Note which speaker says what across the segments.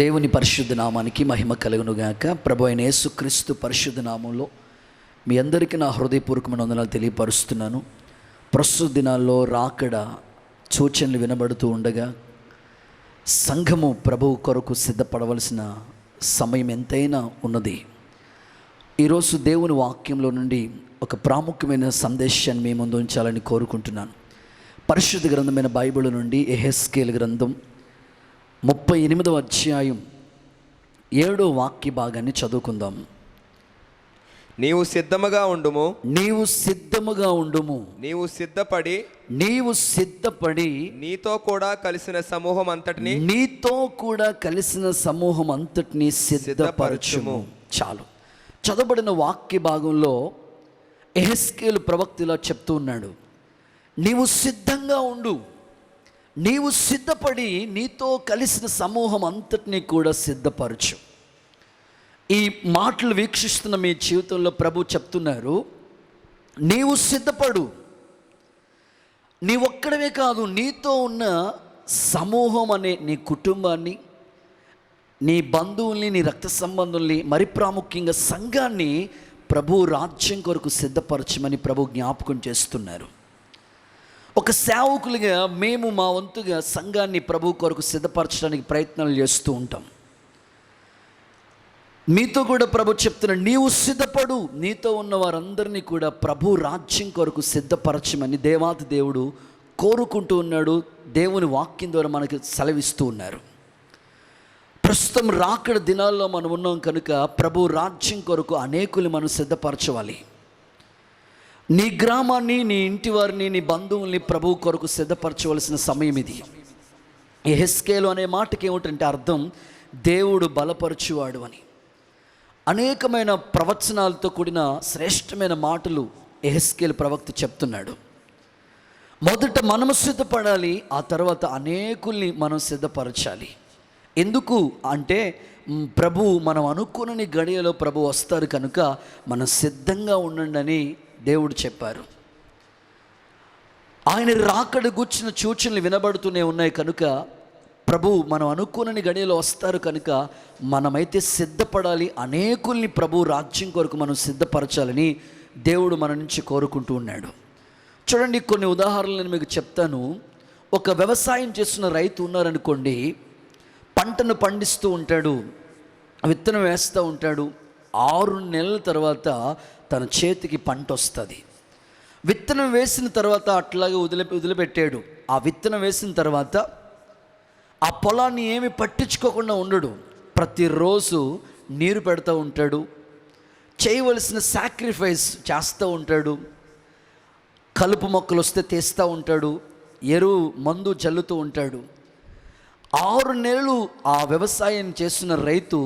Speaker 1: దేవుని పరిశుద్ధ నామానికి మహిమ కలుగునుగాక. ప్రభు అయిన యేసుక్రీస్తు పరిశుద్ధ నామంలో మీ అందరికీ నా హృదయపూర్వకమైన వందనాలు తెలియపరుస్తున్నాను. ప్రస్తుత దినాల్లో రాకడ సూచనలు వినబడుతూ ఉండగా సంఘము ప్రభువు కొరకు సిద్ధపడవలసిన సమయం ఎంతైనా ఉన్నది. ఈరోజు దేవుని వాక్యంలో నుండి ఒక ప్రాముఖ్యమైన సందేశాన్ని మీ ముందు ఉంచాలని కోరుకుంటున్నాను. పరిశుద్ధ గ్రంథమైన బైబిల్ నుండి యెహెజ్కేలు గ్రంథం 38వ అధ్యాయం 7వ వాక్య భాగాన్ని చదువుకుందాం.
Speaker 2: నీవు సిద్ధముగా ఉండుము,
Speaker 1: నీవు సిద్ధముగా ఉండుము,
Speaker 2: నీవు సిద్ధపడి నీతో కూడా కలిసిన సమూహం అంతటిని
Speaker 1: సిద్ధపరచుము. చాలు. చదవబడిన వాక్య భాగంలో యెహెజ్కేలు ప్రవక్త ఇలా చెప్తూ ఉన్నాడు, నీవు సిద్ధంగా ఉండు, నీవు సిద్ధపడి నీతో కలిసిన సమూహం అంతటినీ కూడా సిద్ధపరచు. ఈ మాటలు వీక్షిస్తున్న మీ జీవితంలో ప్రభు చెప్తున్నారు, నీవు సిద్ధపడు. నీ ఒక్కడవే కాదు, నీతో ఉన్న సమూహం అనే నీ కుటుంబాన్ని, నీ బంధువుల్ని, నీ రక్త సంబంధుల్ని, మరి ప్రాముఖ్యంగా సంఘాన్ని ప్రభు రాజ్యం కొరకు సిద్ధపరచమని ప్రభు జ్ఞాపకం చేస్తున్నారు. ఒక సేవకులుగా మేము మా వంతుగా సంఘాన్ని ప్రభు కొరకు సిద్ధపరచడానికి ప్రయత్నాలు చేస్తూ ఉంటాం. మీతో కూడా ప్రభు చెప్తున్నాడు, నీవు సిద్ధపడు, నీతో ఉన్న వారందరినీ కూడా ప్రభు రాజ్యం కొరకు సిద్ధపరచమని దేవాది దేవుడు కోరుకుంటూ ఉన్నాడు. దేవుని వాక్యం ద్వారా మనకు సెలవిస్తూ ఉన్నారు. ప్రస్తుతం రాకడ దినాల్లో మనం ఉన్నాం కనుక ప్రభు రాజ్యం కొరకు అనేకులు మనం సిద్ధపరచవాలి. నీ గ్రామాన్ని, నీ ఇంటి వారిని, నీ బంధువుల్ని ప్రభు కొరకు సిద్ధపరచవలసిన సమయం ఇది. యెహెజ్కేలు అనే మాటకి ఏమిటంటే అర్థం దేవుడు బలపరచువాడు అని. అనేకమైన ప్రవచనాలతో కూడిన శ్రేష్టమైన మాటలు యెహెజ్కేలు ప్రవక్త చెప్తున్నాడు. మొదట మనము సిద్ధపడాలి, ఆ తర్వాత అనేకుల్ని మనం సిద్ధపరచాలి. ఎందుకు అంటే ప్రభు మనం అనుకుని గడియలో ప్రభు వస్తారు కనుక మనం సిద్ధంగా ఉండండి అని దేవుడు చెప్పారు. ఆయన రాకడ గూర్చిన సూచనలు వినబడుతూనే ఉన్నాయి కనుక ప్రభు మనం అనుకోనని గడియలో వస్తారు కనుక మనమైతే సిద్ధపడాలి. అనేకుల్ని ప్రభు రాజ్యం కొరకు మనం సిద్ధపరచాలని దేవుడు మన నుంచి కోరుకుంటూ ఉన్నాడు. చూడండి, కొన్ని ఉదాహరణలు మీకు చెప్తాను. ఒక వ్యవసాయం చేస్తున్న రైతు ఉన్నారనుకోండి, పంటను పండిస్తూ ఉంటాడు, విత్తనం వేస్తూ ఉంటాడు. 6 నెలల తర్వాత తన చేతికి పంట వస్తుంది. విత్తనం వేసిన తర్వాత అట్లాగే వదిలిపెట్టాడు. ఆ విత్తనం వేసిన తర్వాత ఆ పొలాన్ని ఏమి పట్టించుకోకుండా ఉండడు. ప్రతిరోజు నీరు పెడతా ఉంటాడు, చేయవలసిన సాక్రిఫైస్ చేస్తూ ఉంటాడు, కలుపు మొక్కలు వస్తే తీస్తూ ఉంటాడు, ఎరువు మందు చల్లుతూ ఉంటాడు. 6 నెలలు ఆ వ్యవసాయం చేస్తున్న రైతు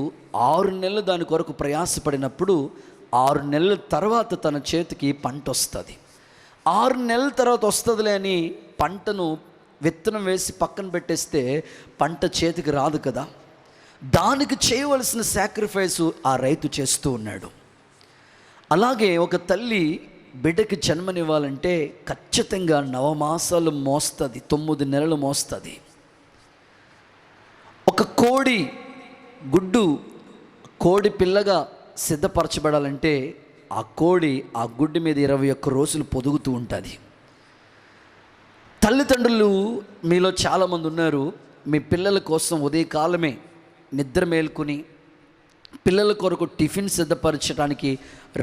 Speaker 1: 6 నెలలు దాని కొరకు ప్రయాసపడినప్పుడు 6 నెలల తర్వాత తన చేతికి పంట వస్తుంది. 6 నెలల తర్వాత వస్తుందిలే అని పంటను విత్తనం వేసి పక్కన పెట్టేస్తే పంట చేతికి రాదు కదా. దానికి చేయవలసిన సాక్రిఫైసు ఆ రైతు చేస్తూ ఉన్నాడు. అలాగే ఒక తల్లి బిడ్డకి జన్మనివ్వాలంటే ఖచ్చితంగా 9 మాసాలు మోస్తుంది, 9 నెలలు మోస్తుంది. ఒక కోడి పిల్లగా సిద్ధపరచబడాలంటే ఆ గుడ్డి మీద 21 రోజులు పొదుగుతూ ఉంటుంది. తల్లిదండ్రులు మీలో చాలామంది ఉన్నారు, మీ పిల్లల కోసం ఉదయకాలమే నిద్ర మేల్కొని పిల్లల కొరకు టిఫిన్ సిద్ధపరచడానికి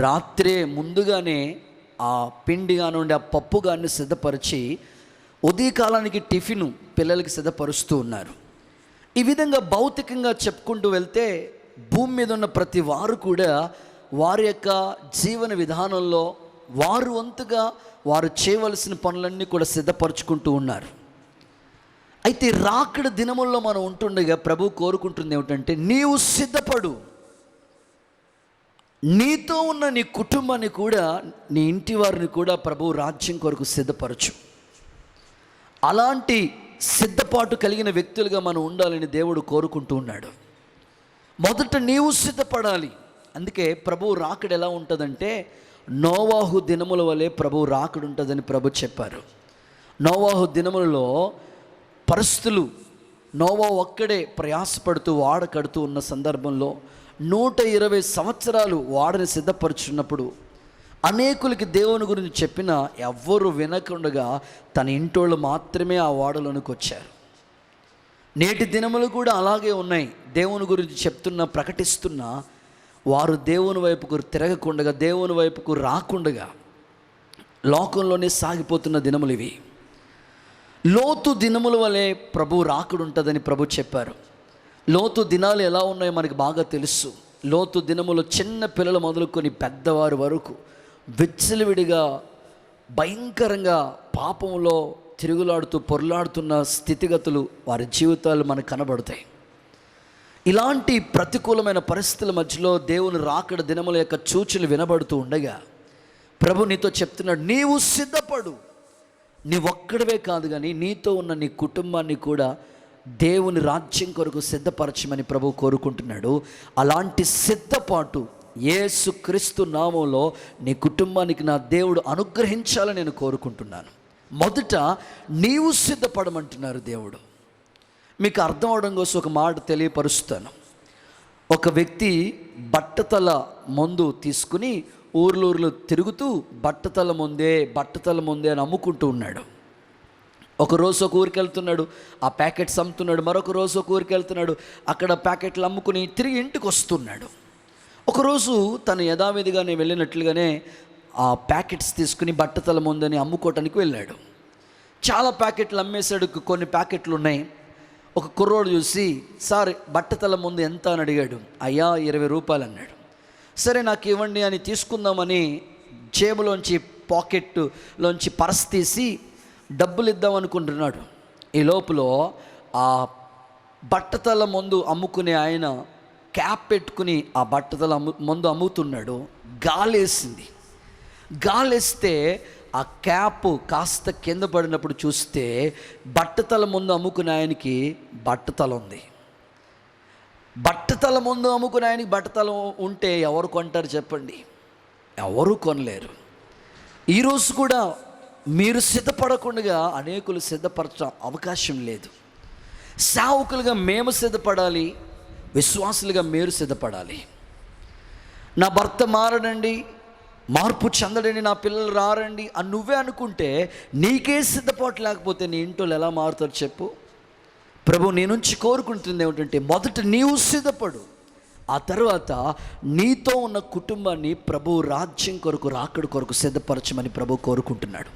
Speaker 1: రాత్రే ముందుగానే ఆ పిండి కానివ్వండి, ఆ పప్పు కానీ సిద్ధపరిచి ఉదయకాలానికి టిఫిన్ పిల్లలకి సిద్ధపరుస్తూ ఉన్నారు. ఈ విధంగా భౌతికంగా చెప్పుకుంటూ వెళ్తే భూమి మీద ఉన్న ప్రతి వారు కూడా వారి యొక్క జీవన విధానంలో వారు వంతుగా వారు చేయవలసిన పనులన్నీ కూడా సిద్ధపరచుకుంటూ ఉన్నారు. అయితే రాకడ దినముల్లో మనం ఉంటుండగా ప్రభు కోరుకుంటుంది ఏమిటంటే, నీవు సిద్ధపడు, నీతో ఉన్న నీ కుటుంబాన్ని కూడా, నీ ఇంటి వారిని కూడా ప్రభు రాజ్యం కొరకు సిద్ధపరచు. అలాంటి సిద్ధపాటు కలిగిన వ్యక్తులుగా మనం ఉండాలని దేవుడు కోరుకుంటూ ఉన్నాడు. మొదట నీవు సిద్ధపడాలి. అందుకే ప్రభు రాకడ ఎలా ఉంటుందంటే నోవాహు దినముల వలె ప్రభు రాకడ ఉంటుందని ప్రభు చెప్పారు. నోవాహు దినములలో పరిస్థితులు నోవా ఒక్కడే ప్రయాసపడుతూ ఓడ కడుతూ ఉన్న సందర్భంలో 120 సంవత్సరాలు ఓడని సిద్ధపరుచున్నప్పుడు అనేకులకి దేవుని గురించి చెప్పినా ఎవ్వరు వినకుండగా తన ఇంటోళ్ళు మాత్రమే ఆ ఓడలోనికి వచ్చారు. నేటి దినములు కూడా అలాగే ఉన్నాయి. దేవుని గురించి చెప్తున్నా, ప్రకటిస్తున్నా వారు దేవుని వైపుకు తిరగకుండగా, దేవుని వైపుకు రాకుండగా లోకంలోనే సాగిపోతున్న దినములు ఇవి. లోతు దినముల వలె ప్రభు రాకుడు ఉంటుందని ప్రభు చెప్పారు. లోతు దినాలు ఎలా ఉన్నాయో మనకు బాగా తెలుసు. లోతు దినములు చిన్న పిల్లలు మొదలుకొని పెద్దవారి వరకు విచ్చలవిడిగా భయంకరంగా పాపంలో తిరుగులాడుతూ పొర్లాడుతున్న స్థితిగతులు వారి జీవితాలు మనకు కనబడతాయి. ఇలాంటి ప్రతికూలమైన పరిస్థితుల మధ్యలో దేవుని రాకడ దినముల యొక్క సూచనలు వినబడుతూ ఉండగా ప్రభు నీతో చెప్తున్నాడు, నీవు సిద్ధపడు. నీవొక్కడవే కాదు కానీ నీతో ఉన్న నీ కుటుంబాన్ని కూడా దేవుని రాజ్యం కొరకు సిద్ధపరచమని ప్రభు కోరుకుంటున్నాడు. అలాంటి సిద్ధపాటు యేసుక్రీస్తు నామంలో నీ కుటుంబానికి నా దేవుడు అనుగ్రహించాలని నేను కోరుకుంటున్నాను. మొదట నీవు సిద్ధపడమంటున్నారు దేవుడు. మీకు అర్థం అవడం కోసం ఒక మాట తెలియపరుస్తాను. ఒక వ్యక్తి బట్టతల మందు తీసుకుని ఊర్లు తిరుగుతూ బట్టతల ముందే అని అమ్ముకుంటూ ఉన్నాడు. ఒకరోజు ఒక ఊరికి వెళ్తున్నాడు, ఆ ప్యాకెట్స్ అమ్ముతున్నాడు. మరొక రోజు ఒక ఊరికి వెళ్తున్నాడు, అక్కడ ప్యాకెట్లు అమ్ముకుని తిరిగి ఇంటికి వస్తున్నాడు. ఒకరోజు తను యథావిధిగానే వెళ్ళినట్లుగానే ఆ ప్యాకెట్స్ తీసుకుని బట్టతల ముందని అమ్ముకోవటానికి వెళ్ళాడు. చాలా ప్యాకెట్లు అమ్మేశాడు. కొన్ని ప్యాకెట్లు ఉన్నాయి. ఒక కుర్రోడు చూసి, సార్ బట్టతల ముందు ఎంత అని అడిగాడు. అయ్యా 20 రూపాయలు అన్నాడు. సరే నాకు ఇవ్వండి అని తీసుకుందామని జేబులోంచి పాకెట్లోంచి పర్స్ తీసి డబ్బులు ఇద్దాం అనుకుంటున్నాడు. ఈ లోపల ఆ బట్టతల ముందు అమ్ముకునే ఆయన క్యాప్ పెట్టుకుని ఆ బట్టతల ముందు అమ్ముతున్నాడు. గాలేస్తే ఆ క్యాప్ కాస్త కింద పడినప్పుడు చూస్తే బట్టతల ముందు అమ్ముకునే ఆయనకి బట్టతల ఉంది. బట్టతల ముందు అమ్ముకునే ఆయనకి బట్టతల ఉంటే ఎవరు కొంటారు చెప్పండి? ఎవరు కొనలేరు. ఈరోజు కూడా మీరు సిద్ధపడకుండా అనేకులు సిద్ధపరచ అవకాశం లేదు. సేవకులుగా మేము సిద్ధపడాలి, విశ్వాసులుగా మీరు సిద్ధపడాలి. నా భర్త మారడండి, మార్పు చెందడండి, నా పిల్లలు రారండి అని నువ్వే అనుకుంటే నీకే సిద్ధపాటు లేకపోతే నీ ఇంట్లో ఎలా మారుతారు చెప్పు? ప్రభు నీ నుంచి కోరుకుంటుంది ఏమిటంటే మొదట నీవు సిద్ధపడు, ఆ తర్వాత నీతో ఉన్న కుటుంబాన్ని ప్రభు రాజ్యం కొరకు రాకడ కొరకు సిద్ధపరచమని ప్రభు కోరుకుంటున్నాడు.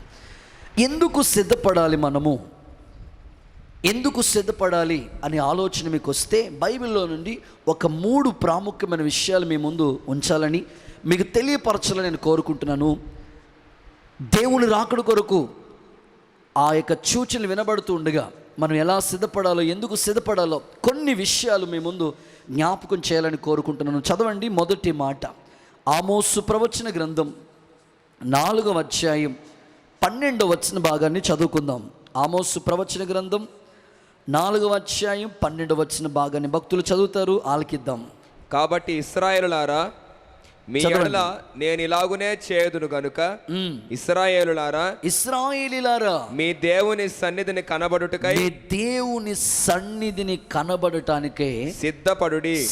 Speaker 1: ఎందుకు సిద్ధపడాలి? మనము ఎందుకు సిద్ధపడాలి అనే ఆలోచన మీకు వస్తే బైబిల్లో నుండి ఒక 3 ప్రాముఖ్యమైన విషయాలు మీ ముందు ఉంచాలని, మీకు తెలియపరచాలని నేను కోరుకుంటున్నాను. దేవుని రాకడ కొరకు ఆ యొక్క సూచనలు వినబడుతూ ఉండగా మనం ఎలా సిద్ధపడాలో, ఎందుకు సిద్ధపడాలో కొన్ని విషయాలు మీ ముందు జ్ఞాపకం చేయాలని కోరుకుంటున్నాను. చదవండి మొదటి మాట, ఆమోసు ప్రవచన గ్రంథం 4వ అధ్యాయం 12వ వచన భాగాన్ని చదువుకుందాం. ఆమోసు ప్రవచన గ్రంథం 4వ అధ్యాయం 12వ వచన భాగాన్ని భక్తులు చదువుతారు, ఆలకిద్దాం.
Speaker 2: కాబట్టి ఇశ్రాయేలులారా, మీ ఎడల నేను ఇలాగునే చేయుదును గనుక ఇశ్రాయేలులారా మీ దేవుని సన్నిధిని కనబడుటకై,
Speaker 1: మీ దేవుని సన్నిధిని కనబడటానికే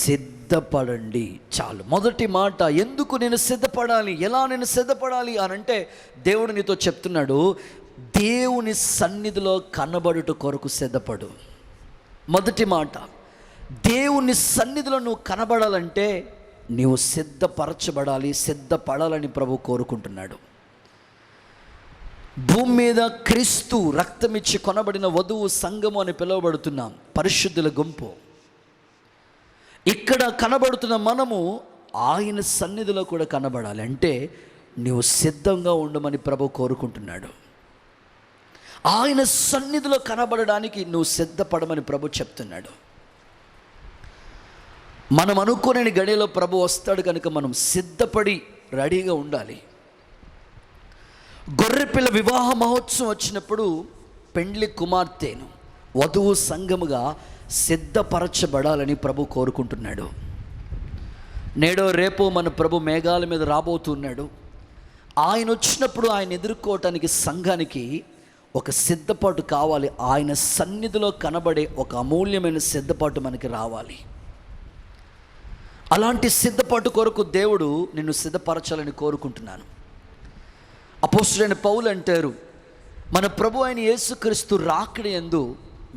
Speaker 1: సిద్ధపడండి. చాలు. మొదటి మాట, ఎందుకు నేను సిద్ధపడాలి, ఎలా నేను సిద్ధపడాలి అని అంటే దేవుడు నీతో చెప్తున్నాడు, దేవుని సన్నిధిలో కనబడుట కొరకు సిద్ధపడు. మొదటి మాట, దేవుని సన్నిధిలో నువ్వు కనబడాలంటే నీవు సిద్ధపరచబడాలి, సిద్ధపడాలని ప్రభు కోరుకుంటున్నాడు. భూమి మీద క్రీస్తు రక్తమిచ్చి కొనబడిన వధువు సంఘము అని పిలువబడుతున్నాం, పరిశుద్ధుల గుంపు. ఇక్కడ కనబడుతున్న మనము ఆయన సన్నిధిలో కూడా కనబడాలి. అంటే నీవు సిద్ధంగా ఉండమని ప్రభు కోరుకుంటున్నాడు. ఆయన సన్నిధిలో కనబడడానికి నువ్వు సిద్ధపడమని ప్రభు చెప్తున్నాడు. మనం అనుకోని గడియలో ప్రభు వస్తాడు కనుక మనం సిద్ధపడి రెడీగా ఉండాలి. గొర్రెపిల్ల వివాహ మహోత్సవం వచ్చినప్పుడు పెండ్లి కుమార్తెను వధువు సంఘముగా సిద్ధపరచబడాలని ప్రభు కోరుకుంటున్నాడు. నేడో రేపో మన ప్రభు మేఘాల మీద రాబోతున్నాడు. ఆయన వచ్చినప్పుడు ఆయన ఎదుర్కోవటానికి సంఘానికి ఒక సిద్ధపాటు కావాలి. ఆయన సన్నిధిలో కనబడే ఒక అమూల్యమైన సిద్ధపాటు మనకి రావాలి. అలాంటి సిద్ధపాటు కొరకు దేవుడు నిన్ను సిద్ధపరచాలని కోరుకుంటున్నాను. అపోస్తలుడైన పౌలు అంటారు, మన ప్రభు అయిన యేసుక్రీస్తు రాకడ యందు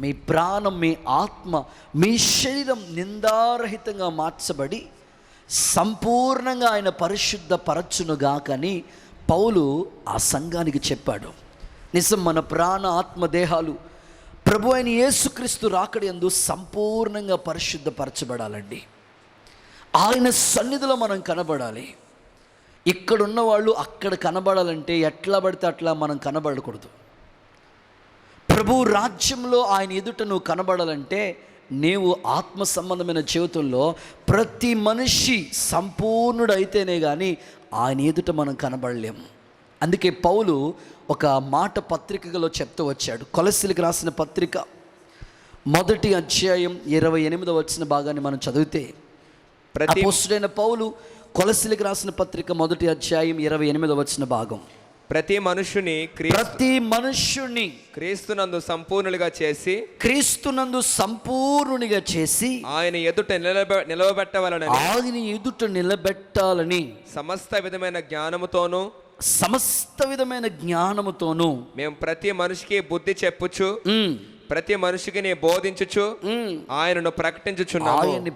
Speaker 1: మీ ప్రాణం, మీ ఆత్మ, మీ శరీరం నిందారహితంగా మార్చబడి సంపూర్ణంగా ఆయన పరిశుద్ధపరచునుగాకని పౌలు ఆ సంఘానికి చెప్పాడు. నిజం, మన ప్రాణ ఆత్మ దేహాలు ప్రభు అయిన యేసుక్రీస్తు రాకడ యందు సంపూర్ణంగా పరిశుద్ధపరచబడాలండి. ఆయన సన్నిధిలో మనం కనబడాలి. ఇక్కడున్న వాళ్ళు అక్కడ కనబడాలంటే ఎట్లా పడితే అట్లా మనం కనబడకూడదు. ప్రభు రాజ్యంలో ఆయన ఎదుట నువ్వు కనబడాలంటే నీవు ఆత్మ సంబంధమైన జీవితంలో ప్రతి మనిషి సంపూర్ణుడైతేనే కానీ ఆయన ఎదుట మనం కనబడలేము. అందుకే పౌలు ఒక మాట పత్రికలో చెప్తూ వచ్చాడు. కొలస్సీలకు రాసిన పత్రిక 1వ అధ్యాయం 28వ వచన భాగాన్ని మనం చదివితే, అపోస్తలుడైన పౌలు కొలస్సీలకు రాసిన పత్రిక 1వ అధ్యాయం 28వ వచన భాగం,
Speaker 2: ప్రతి మనుషుని క్రీస్తునందు సంపూర్ణునిగా చేసి ఆయన ఎదుట నిలబెట్టాలని సమస్త విధమైన జ్ఞానముతోను మేము ప్రతి మనిషికి బుద్ధి చెప్పుచు ప్రతి మనిషికి బోధించుచు ఆయనను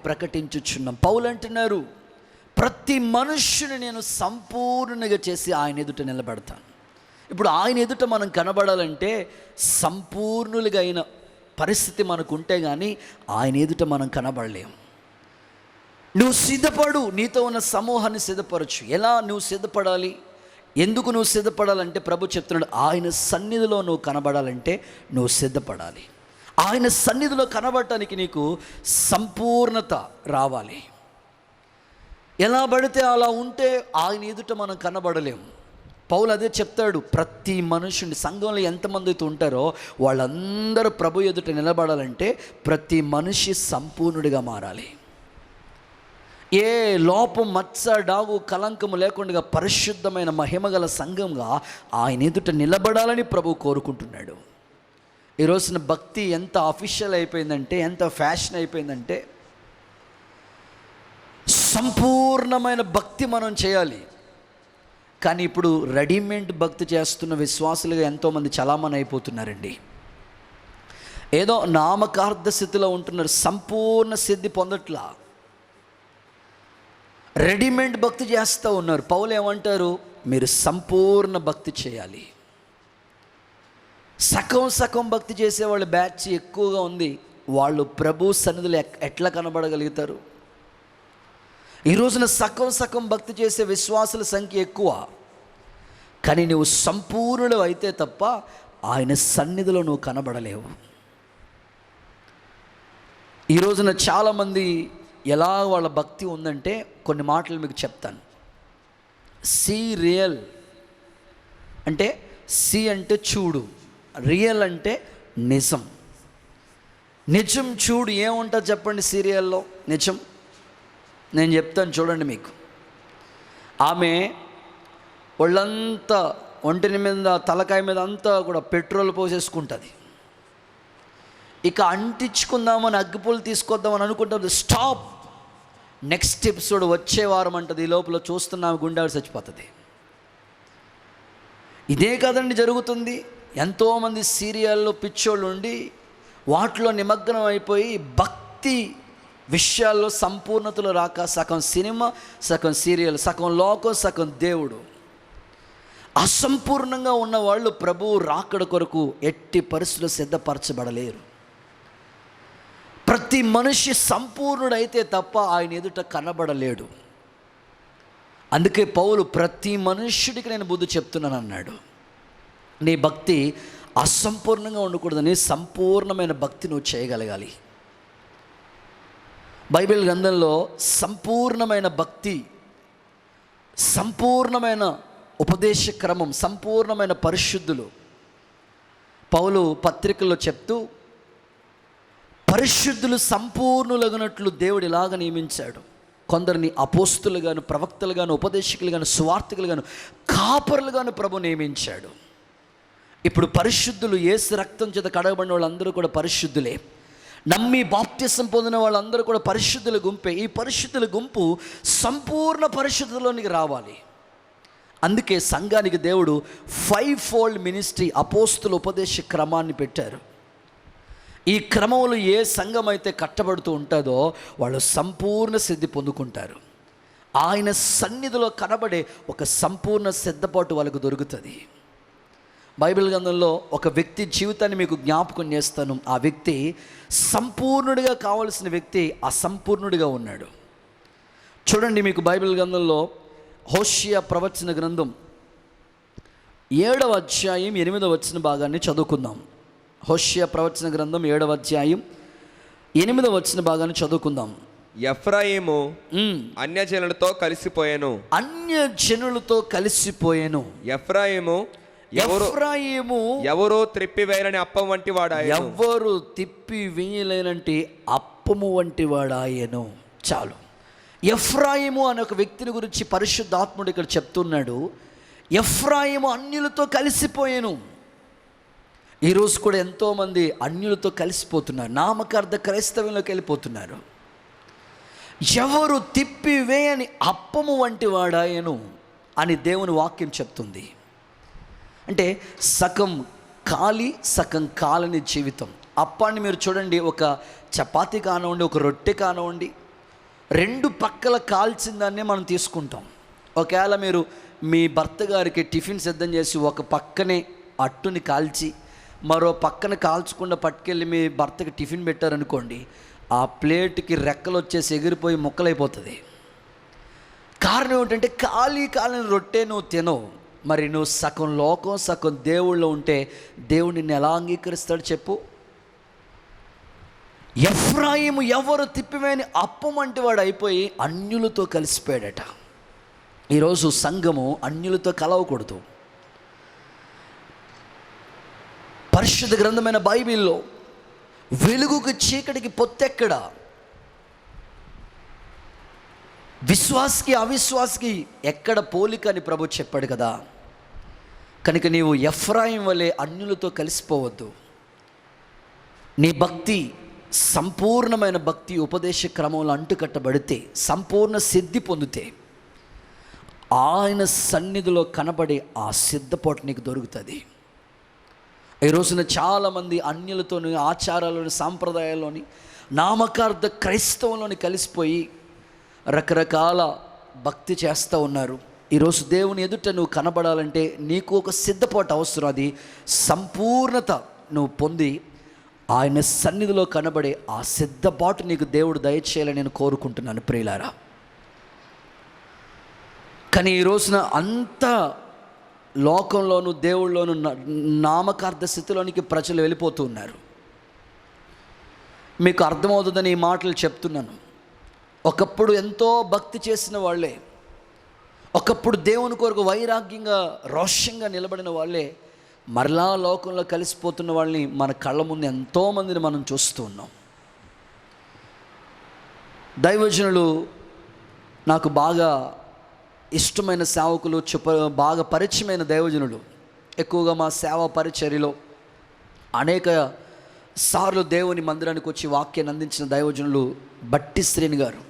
Speaker 2: ప్రకటించుచున్నాం. పౌలు అంటున్నారు, ప్రతి మనుష్యుని నేను సంపూర్ణంగా చేసి ఆయన ఎదుట నిలబెడతాను. ఇప్పుడు ఆయన ఎదుట మనం కనబడాలంటే సంపూర్ణులుగా అయిన పరిస్థితి మనకు ఉంటే కానీ ఆయన ఎదుట మనం కనబడలేము. నువ్వు సిద్ధపడు, నీతో ఉన్న సమూహాన్ని సిద్ధపరచు. ఎలా నువ్వు సిద్ధపడాలి? ఎందుకు నువ్వు సిద్ధపడాలంటే ప్రభు చెప్తున్నాడు, ఆయన సన్నిధిలో నువ్వు కనబడాలంటే నువ్వు సిద్ధపడాలి. ఆయన సన్నిధిలో కనబడటానికి నీకు సంపూర్ణత రావాలి. ఎలా పడితే అలా ఉంటే ఆయన ఎదుట మనం కనబడలేము. పౌలు అదే చెప్తాడు, ప్రతి మనుషుని, సంఘంలో ఎంతమంది అయితే ఉంటారో వాళ్ళందరూ ప్రభు ఎదుట నిలబడాలంటే ప్రతి మనిషి సంపూర్ణుడిగా మారాలి. ఏ లోపం, మచ్చ, డాగు, కలంకము లేకుండా పరిశుద్ధమైన మహిమగల సంఘంగా ఆయన ఎదుట నిలబడాలని ప్రభు కోరుకుంటున్నాడు. ఈ రోజున భక్తి ఎంత అఫీషియల్ అయిపోయిందంటే, ఎంత ఫ్యాషన్ అయిపోయిందంటే, సంపూర్ణమైన భక్తి మనం చేయాలి. కానీ ఇప్పుడు రెడీమేడ్ భక్తి చేస్తున్న విశ్వాసులుగా ఎంతోమంది చలామణి అయిపోతున్నారండి. ఏదో నామకార్థ స్థితిలో ఉంటున్నారు, సంపూర్ణ సిద్ధి పొందట్లా, రెడీమేడ్ భక్తి చేస్తూ ఉన్నారు. పౌలు ఏమంటారు, మీరు సంపూర్ణ భక్తి చేయాలి. సగం భక్తి చేసేవాళ్ళ బ్యాచ్ ఎక్కువగా ఉంది. వాళ్ళు ప్రభు సన్నిధిలో ఎట్లా కనబడగలుగుతారు? ఈ రోజున సగం భక్తి చేసే విశ్వాసుల సంఖ్య ఎక్కువ. కానీ నువ్వు సంపూర్ణుడు అయితే తప్ప ఆయన సన్నిధిలో నువ్వు కనబడలేవు. ఈ రోజున చాలామంది ఎలా వాళ్ళ భక్తి ఉందంటే, కొన్ని మాటలు మీకు చెప్తాను. సి రియల్ అంటే, సి అంటే చూడు, రియల్ అంటే నిజం. నిజం చూడు ఏముంటుంది చెప్పండి సీరియల్లో? నిజం నేను చెప్తాను చూడండి మీకు. ఆమె ఒళ్ళంతా, ఒంటిని మీద, తలకాయ మీద అంతా కూడా పెట్రోల్ పోసేసుకుంటుంది. ఇక అంటించుకుందామని అగ్గిపుల్లు తీసుకొద్దామని అనుకుంటుంది. స్టాప్, నెక్స్ట్ ఎపిసోడ్ వచ్చే వారం అంటది. ఈ లోపల చూస్తున్నాము గుండె చచ్చిపోతుంది. ఇదే కదండి జరుగుతుంది. ఎంతోమంది సీరియల్లో పిచ్చోళ్ళు ఉండి వాటిలో నిమగ్నం అయిపోయి భక్తి విషయాల్లో సంపూర్ణతలో రాక సగం సినిమా, సగం సీరియల్, సగం లోకం, సగం దేవుడు. అసంపూర్ణంగా ఉన్నవాళ్ళు ప్రభువు రాకడ కొరకు ఎట్టి పరిస్థితుల్లో సిద్ధపరచబడలేరు. ప్రతి మనిషి సంపూర్ణుడైతే తప్ప ఆయన ఎదుట కనబడలేడు. అందుకే పౌలు ప్రతి మనుష్యుడికి నేను బుద్ధి చెప్తున్నాను అన్నాడు. నీ భక్తి అసంపూర్ణంగా ఉండకూడదని సంపూర్ణమైన భక్తి నువ్వు చేయగలగాలి. బైబిల్ గ్రంథంలో సంపూర్ణమైన భక్తి, సంపూర్ణమైన ఉపదేశ క్రమం, సంపూర్ణమైన పరిశుద్ధులు పౌలు పత్రికల్లో చెప్తూ, పరిశుద్ధులు సంపూర్ణులగినట్లు దేవుడు ఇలాగ నియమించాడు. కొందరిని అపోస్తులుగాను, ప్రవక్తలుగాను, ఉపదేశకులుగాను, సువార్థికులుగాను, కాపరులుగాను ప్రభు నియమించాడు.
Speaker 1: ఇప్పుడు పరిశుద్ధులు, యేసు రక్తం చేత కడగబడిన వాళ్ళందరూ కూడా పరిశుద్ధులే. నమ్మి బాప్తిసం పొందిన వాళ్ళందరూ కూడా పరిశుద్ధుల గుంపే. ఈ పరిశుద్ధుల గుంపు సంపూర్ణ పరిశుద్ధులోనికి రావాలి. అందుకే సంఘానికి దేవుడు 5 ఫోల్డ్ మినిస్ట్రీ, అపోస్తుల ఉపదేశ క్రమాన్ని పెట్టారు. ఈ క్రమంలో ఏ సంఘం అయితే కట్టబడుతూ ఉంటుందో వాళ్ళు సంపూర్ణ సిద్ధి పొందుకుంటారు. ఆయన సన్నిధిలో కనబడే ఒక సంపూర్ణ సిద్ధపాటు వాళ్ళకు దొరుకుతుంది. బైబిల్ గ్రంథంలో ఒక వ్యక్తి జీవితాన్ని మీకు జ్ఞాపకం చేస్తాను. ఆ వ్యక్తి సంపూర్ణుడిగా కావలసిన వ్యక్తి అసంపూర్ణుడిగా ఉన్నాడు. చూడండి, మీకు బైబిల్ గ్రంథంలో హోషేయ ప్రవచన గ్రంథం 7వ అధ్యాయం 8వ వచన భాగాన్ని చదువుకుందాం. హోషేయ ప్రవచన గ్రంథం 7వ అధ్యాయం 8వ వచన భాగాన్ని చదువుకుందాం.
Speaker 3: ఎఫ్రాయిము అన్యజనులతో కలిసిపోయాను.
Speaker 1: అన్యజనులతో కలిసిపోయాను.
Speaker 3: ఎఫ్రాయిము ఎవరో త్రిప్పివేయలేని అప్పం వంటి వాడాయను.
Speaker 1: ఎవరు తిప్పి వేయలేనంటే అప్పము వంటి వాడాయను. చాలు. ఎఫ్రాయిము అనే ఒక వ్యక్తిని గురించి పరిశుద్ధాత్ముడు ఇక్కడ చెప్తున్నాడు. ఎఫ్రాయిము అన్యులతో కలిసిపోయాను. ఈరోజు కూడా ఎంతోమంది అన్యులతో కలిసిపోతున్నారు, నామకార్థ క్రైస్తవంలోకి వెళ్ళిపోతున్నారు. ఎవరు తిప్పివేయని అప్పము వంటి వాడాయను అని దేవుని వాక్యం చెప్తుంది. అంటే సగం కాలి సగం కాలని జీవితం. అప్పాన్ని మీరు చూడండి, ఒక చపాతీ కానివ్వండి, ఒక రొట్టె కానివ్వండి, 2 పక్కల కాల్చిన దాన్నే మనం తీసుకుంటాం. ఒకవేళ మీరు మీ భర్త గారికి టిఫిన్ సిద్ధం చేసి ఒక పక్కనే అట్టుని కాల్చి మరో పక్కన కాల్చకుండా పట్టుకెళ్ళి మీ భర్తకి టిఫిన్ పెట్టారనుకోండి, ఆ ప్లేట్కి రెక్కలు వచ్చేసి ఎగిరిపోయి ముక్కలైపోతుంది. కారణం ఏంటంటే కాలిన రొట్టె నువ్వు తినవు. మరి నువ్వు సగం లోకం సగం దేవుళ్ళో ఉంటే దేవుడు నిన్ను ఎలా అంగీకరిస్తాడు చెప్పు? ఎఫ్రాయిము ఎవరు తిప్పివేని అప్పం వంటి వాడు అయిపోయి అన్యులతో కలిసిపోయాడట. ఈరోజు సంఘము అన్యులతో కలవకూడదు. పరిశుద్ధ గ్రంథమైన బైబిల్లో వెలుగుకి చీకటికి పొత్తెక్కడ, విశ్వాసికి అవిశ్వాసికి ఎక్కడ పోలిక అని ప్రభు చెప్పాడు కదా. కనుక నీవు ఎఫ్రాయిం వలె అన్యులతో కలిసిపోవద్దు. నీ భక్తి సంపూర్ణమైన భక్తి ఉపదేశ క్రమంలో అంటుకట్టబడితే, సంపూర్ణ సిద్ధి పొందితే, ఆయన సన్నిధిలో కనబడే ఆ సిద్ధపాటు నీకు దొరుకుతుంది. ఈ రోజున చాలామంది అన్యులతోని, ఆచారాలని, సాంప్రదాయాల్లోని, నామకార్థ క్రైస్తవంలోని కలిసిపోయి రకరకాల భక్తి చేస్తూ ఉన్నారు. ఈరోజు దేవుని ఎదుట నువ్వు కనబడాలంటే నీకు ఒక సిద్ధపాటు అవసరం. అది సంపూర్ణత నువ్వు పొంది ఆయన సన్నిధిలో కనబడే ఆ సిద్ధపాటు నీకు దేవుడు దయచేయాలని నేను కోరుకుంటున్నాను ప్రియులారా. కానీ ఈ రోజున అంత లోకంలోను దేవుళ్ళలోను నామకార్థ స్థితిలోనికి ప్రజలు వెళ్ళిపోతూ ఉన్నారు. మీకు అర్థమవుతుందని ఈ మాటలు చెప్తున్నాను. ఒకప్పుడు ఎంతో భక్తి చేసిన వాళ్ళే, ఒకప్పుడు దేవుని కొరకు వైరాగ్యంగా రోషంగా నిలబడిన వాళ్ళే మరలా లోకంలో కలిసిపోతున్న వాళ్ళని మన కళ్ళ ముందు ఎంతోమందిని మనం చూస్తూ ఉన్నాం. దైవజనులు నాకు బాగా ఇష్టమైన సేవకులు, బాగా పరిచయమైన దైవజనులు. ఎక్కువగా మా సేవా పరిచర్యలో అనేక సార్లు దేవుని మందిరానికి వచ్చి వాక్యాన్ని అందించిన దైవజనులు బట్టి శ్రేణి గారు,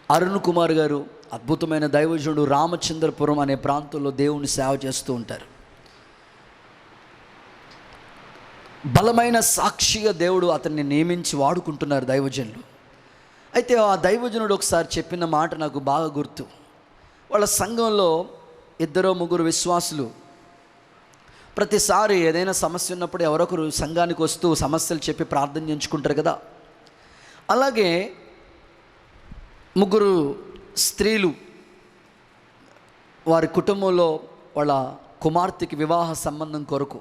Speaker 1: అరుణ్ కుమార్ గారు, అద్భుతమైన దైవజనుడు, రామచంద్రపురం అనే ప్రాంతంలో దేవుని సేవ చేస్తూ ఉంటారు. బలమైన సాక్షిగా దేవుడు అతన్ని నియమించి వాడుకుంటున్నారు దైవజనులు. అయితే ఆ దైవజనుడు ఒకసారి చెప్పిన మాట నాకు బాగా గుర్తు. వాళ్ళ సంఘంలో 2-3 విశ్వాసులు ప్రతిసారి ఏదైనా సమస్య ఉన్నప్పుడు ఎవరొకరు సంఘానికి వస్తూ సమస్యలు చెప్పి ప్రార్థన చేయించుకుంటారు కదా. అలాగే 3 స్త్రీలు వారి కుటుంబంలో వాళ్ళ కుమార్తెకి వివాహ సంబంధం కొరకు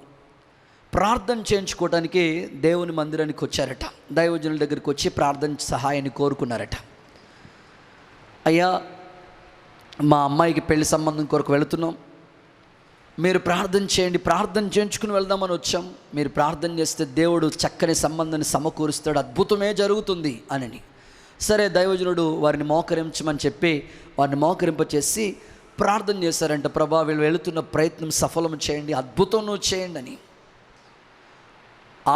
Speaker 1: ప్రార్థన చేయించుకోవడానికి దేవుని మందిరానికి వచ్చారట. దైవజనుల దగ్గరికి వచ్చి ప్రార్థన సహాయాన్ని కోరుకున్నారట. అయ్యా, మా అమ్మాయికి పెళ్లి సంబంధం కొరకు వెళుతున్నాం, మీరు ప్రార్థన చేయండి, ప్రార్థన చేయించుకుని వెళ్దామని వచ్చాం, మీరు ప్రార్థన చేస్తే దేవుడు చక్కని సంబంధాన్ని సమకూరుస్తాడు, అద్భుతమే జరుగుతుంది అని. సరే, దైవజనుడు వారిని మోకరించమని చెప్పి వారిని మోకరింపచేసి
Speaker 2: ప్రార్థన చేశారంట, ప్రభా వీళ్ళు వెళుతున్న ప్రయత్నం సఫలం చేయండి, అద్భుతం నువ్వు చేయండి అని.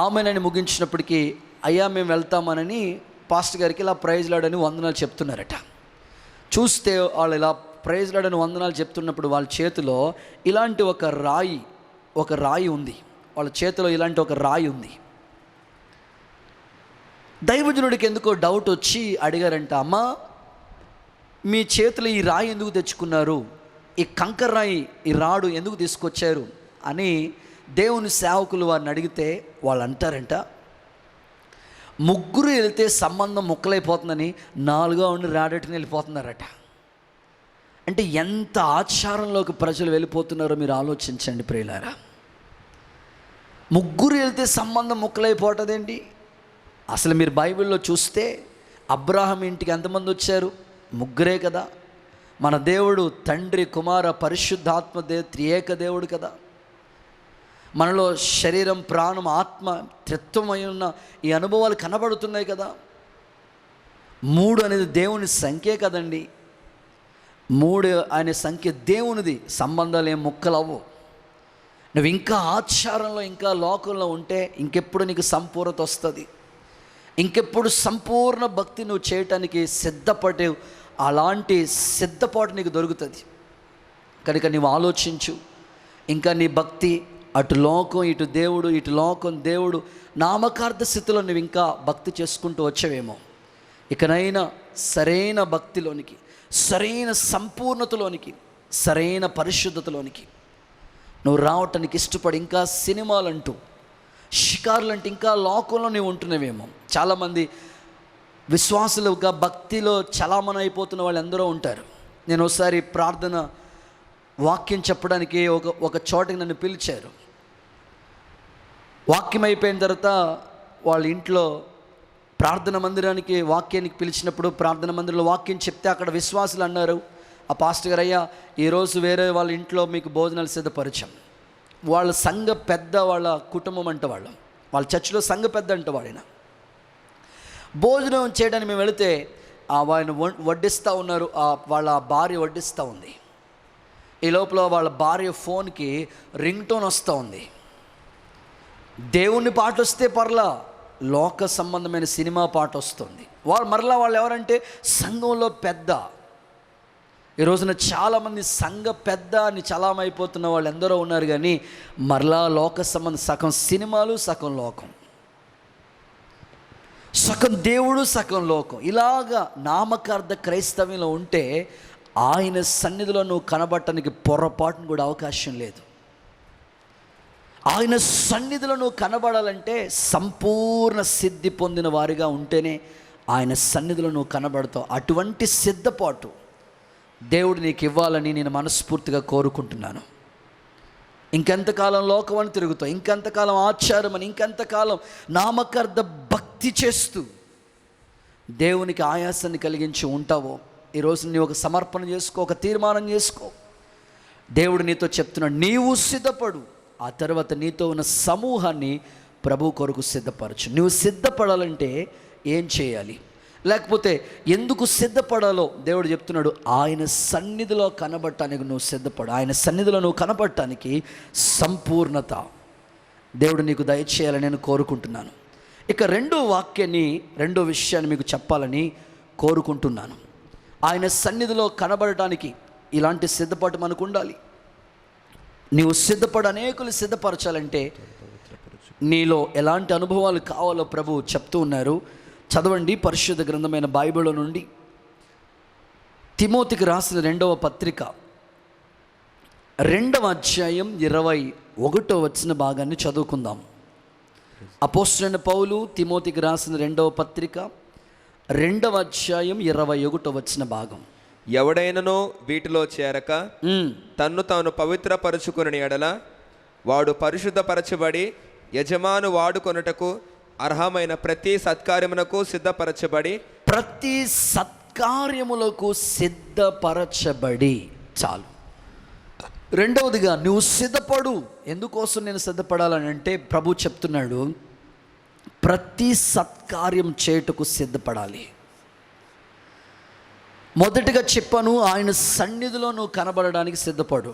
Speaker 2: ఆమెనని ముగించినప్పటికీ అయ్యా మేము వెళ్తామనని పాస్టర్ గారికి ఇలా ప్రైజ్ లాడని వందనాలు చెప్తున్నారట. చూస్తే వాళ్ళు ఇలా ప్రైజ్ లాడని వందనాలు చెప్తున్నప్పుడు వాళ్ళ చేతిలో ఇలాంటి ఒక రాయి ఉంది. వాళ్ళ చేతిలో ఇలాంటి ఒక రాయి ఉంది. దైవజనుడికి ఎందుకో డౌట్ వచ్చి అడిగారంట, అమ్మా మీ చేతిలో ఈ రాయి ఎందుకు తెచ్చుకున్నారు, ఈ కంకర రాయి ఈ రాడు ఎందుకు తీసుకొచ్చారు అని దేవుని సేవకులు వారిని అడిగితే వాళ్ళు అంటారంట, ముగ్గురు వెళ్తే సంబంధం ముక్కలైపోతుందని నాలుగో ఉండి రాడటని వెళ్ళిపోతున్నారట. అంటే ఎంత ఆచారంలోకి ప్రజలు వెళ్ళిపోతున్నారో మీరు ఆలోచించండి ప్రియులారా. ముగ్గురు వెళ్తే సంబంధం ముక్కలైపోతుందండి. అసలు మీరు బైబిల్లో చూస్తే అబ్రాహాం ఇంటికి ఎంతమంది వచ్చారు? ముగ్గురే కదా. మన దేవుడు తండ్రి కుమార పరిశుద్ధాత్మ త్రియేక దేవుడు కదా. మనలో శరీరం ప్రాణం ఆత్మ త్రిత్వమై ఉన్న ఈ అనుభవాలు కనబడుతున్నాయి కదా. 3 అనేది దేవుని సంఖ్యే కదండి. 3 అనే సంఖ్య దేవునిది. సంబంధాలు ఏం ముక్కలవ్వు. నువ్వు ఇంకా ఆచారంలో ఇంకా లోకంలో ఉంటే ఇంకెప్పుడు నీకు సంపూర్ణత వస్తుంది, ఇంకెప్పుడు సంపూర్ణ భక్తి నువ్వు చేయటానికి సిద్ధపడే అలాంటి సిద్ధపాటు నీకు దొరుకుతుంది. కనుక నీవు ఆలోచించు. ఇంకా నీ భక్తి అటు లోకం ఇటు దేవుడు, ఇటు లోకం దేవుడు నామకార్థ స్థితిలో నువ్వు ఇంకా భక్తి చేసుకుంటూ వచ్చావేమో. ఇకనైనా సరైన భక్తిలోనికి, సరైన సంపూర్ణతలోనికి, సరైన పరిశుద్ధతలోనికి నువ్వు రావటానికి ఇష్టపడి ఇంకా సినిమాలంటూ షికారులంటే ఇంకా లోకంలో నువ్వు ఉంటున్నావేమో. చాలామంది విశ్వాసులుగా భక్తిలో చలామణి అయిపోతున్న వాళ్ళు ఎందరో ఉంటారు. నేను ఒకసారి ప్రార్థన వాక్యం చెప్పడానికి ఒక చోటకి నన్ను పిలిచారు. వాక్యం అయిపోయిన తర్వాత వాళ్ళ ఇంట్లో ప్రార్థన మందిరానికి వాక్యానికి పిలిచినప్పుడు ప్రార్థన మందిరంలో వాక్యం చెప్తే అక్కడ విశ్వాసులు అన్నారు, ఆ పాస్టర్ గారు, అయ్యా ఈరోజు వేరే వాళ్ళ ఇంట్లో మీకు భోజనాలు సిద్ధపరిచాం. వాళ్ళ సంఘ పెద్ద, వాళ్ళ కుటుంబం అంట, వాళ్ళ చర్చిలో సంఘ పెద్ద అంట. వాడిన భోజనం చేయడానికి మేము వెళితే ఆయన వడ్డిస్తూ ఉన్నారు, వాళ్ళ భార్య వడ్డిస్తూ ఉంది. ఈ లోపల వాళ్ళ భార్య ఫోన్కి రింగ్ టోన్ వస్తూ ఉంది. దేవుని పాట వస్తే పర్లా, లోక సంబంధమైన సినిమా పాట వస్తుంది. వాళ్ళు ఎవరంటే సంఘంలో పెద్ద. ఈ రోజున చాలామంది సంఘ పెద్ద అని చలామైపోతున్న వాళ్ళు ఎందరో ఉన్నారు. కానీ మరలా లోక సంబంధం, సగం సినిమాలు సగం లోకం, సగం దేవుడు సగం లోకం, ఇలాగా నామకార్థ క్రైస్తవ్యంలో ఉంటే ఆయన సన్నిధిలో నువ్వు కనబడటానికి పొరపాటును కూడా అవకాశం లేదు. ఆయన సన్నిధిలో నువ్వు కనబడాలంటే సంపూర్ణ సిద్ధి పొందిన వారిగా ఉంటేనే ఆయన సన్నిధిలో నువ్వు కనబడతావు. అటువంటి సిద్ధపాటు దేవుడు నీకు ఇవ్వాలని నేను మనస్ఫూర్తిగా కోరుకుంటున్నాను. ఇంకెంతకాలం లోకం అని తిరుగుతావు, ఇంకెంతకాలం ఆచారం అని, ఇంకెంతకాలం నామకార్థ భక్తి చేస్తూ దేవునికి ఆయాసాన్ని కలిగించి ఉంటావో, ఈరోజు నీవు ఒక సమర్పణ చేసుకో, ఒక తీర్మానం చేసుకో. దేవుడు నీతో చెప్తున్నాడు, నీవు సిద్ధపడు, ఆ తర్వాత నీతో ఉన్న సమూహాన్ని ప్రభు కొరకు సిద్ధపరచు. నువ్వు సిద్ధపడాలంటే ఏం చేయాలి, లేకపోతే ఎందుకు సిద్ధపడాలో దేవుడు చెప్తున్నాడు. ఆయన సన్నిధిలో కనబడటానికి నువ్వు సిద్ధపడు. ఆయన సన్నిధిలో నువ్వు కనబడటానికి సంపూర్ణత దేవుడు నీకు దయచేయాలని నేను కోరుకుంటున్నాను. ఇక రెండో విషయాన్ని మీకు చెప్పాలని కోరుకుంటున్నాను. ఆయన సన్నిధిలో కనబడటానికి ఇలాంటి సిద్ధపాటు మనకు ఉండాలి. నీవు సిద్ధపడి అనేకులు సిద్ధపరచాలంటే నీలో ఎలాంటి అనుభవాలు కావాలో ప్రభు చెప్తూ ఉన్నారు. చదవండి పరిశుద్ధ గ్రంథమైన బైబిల్ నుండి తిమోతికి రాసిన 2వ పత్రిక 2వ అధ్యాయం 21వ వచన భాగాన్ని చదువుకుందాం. అపోస్తలుడైన పౌలు తిమోతికి రాసిన 2వ పత్రిక 2వ అధ్యాయం 21వ వచన భాగం.
Speaker 3: ఎవడైననో వీటిలో చేరక తన్ను తాను పవిత్రపరచుకుని ఎడల వాడు పరిశుద్ధపరచబడి యజమాను వాడుకొనుటకు అర్హమైన ప్రతి సత్కార్యమునకు సిద్ధపరచబడి,
Speaker 2: ప్రతి సత్కార్యములకు సిద్ధపరచబడి. చాలు. రెండవదిగా నువ్వు సిద్ధపడు. ఎందుకోసం నేను సిద్ధపడాలని అంటే ప్రభు చెప్తున్నాడు, ప్రతి సత్కార్యం చేయుటకు సిద్ధపడాలి. మొదటిగా చెప్పాను, ఆయన సన్నిధిలో నువ్వు కనబడడానికి సిద్ధపడు.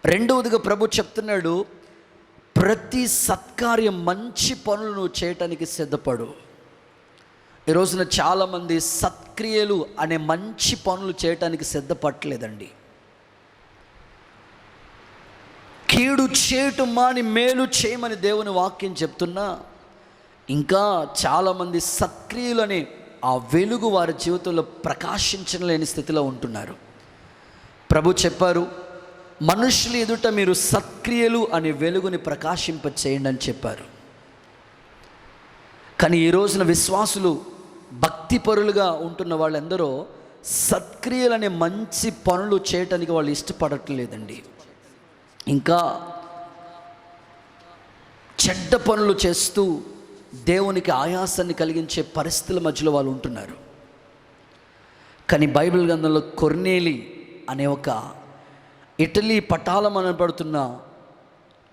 Speaker 2: రెండవదిగా ప్రభు చెప్తున్నాడు, ప్రతి సత్కార్యం, మంచి పనులు నువ్వు చేయటానికి సిద్ధపడు. ఈ రోజున చాలామంది సత్క్రియలు అనే మంచి పనులు చేయటానికి సిద్ధపడలేదండి. కీడు చేయటం మాని మేలు చేయమని దేవుని వాక్యం చెప్తున్నా, ఇంకా చాలామంది సత్క్రియలు అనే ఆ వెలుగు వారి జీవితంలో ప్రకాశించలేని స్థితిలో ఉంటున్నారు. ప్రభు చెప్పారు, మనుషులు ఎదుట మీరు సత్క్రియలు అనే వెలుగుని ప్రకాశింప చేయండి అని చెప్పారు. కానీ ఈ రోజున విశ్వాసులు, భక్తిపరులుగా ఉంటున్న వాళ్ళందరూ సత్క్రియలు అనే మంచి పనులు చేయటానికి వాళ్ళు ఇష్టపడట్లేదండి. ఇంకా చెడ్డ పనులు చేస్తూ దేవునికి ఆయాసాన్ని కలిగించే పరిస్థితుల మధ్యలో వాళ్ళు ఉంటున్నారు. కానీ బైబిల్ గ్రంథంలో కొర్నేలి అనే ఒక ఇటలీ పటాలం అనబడుతున్న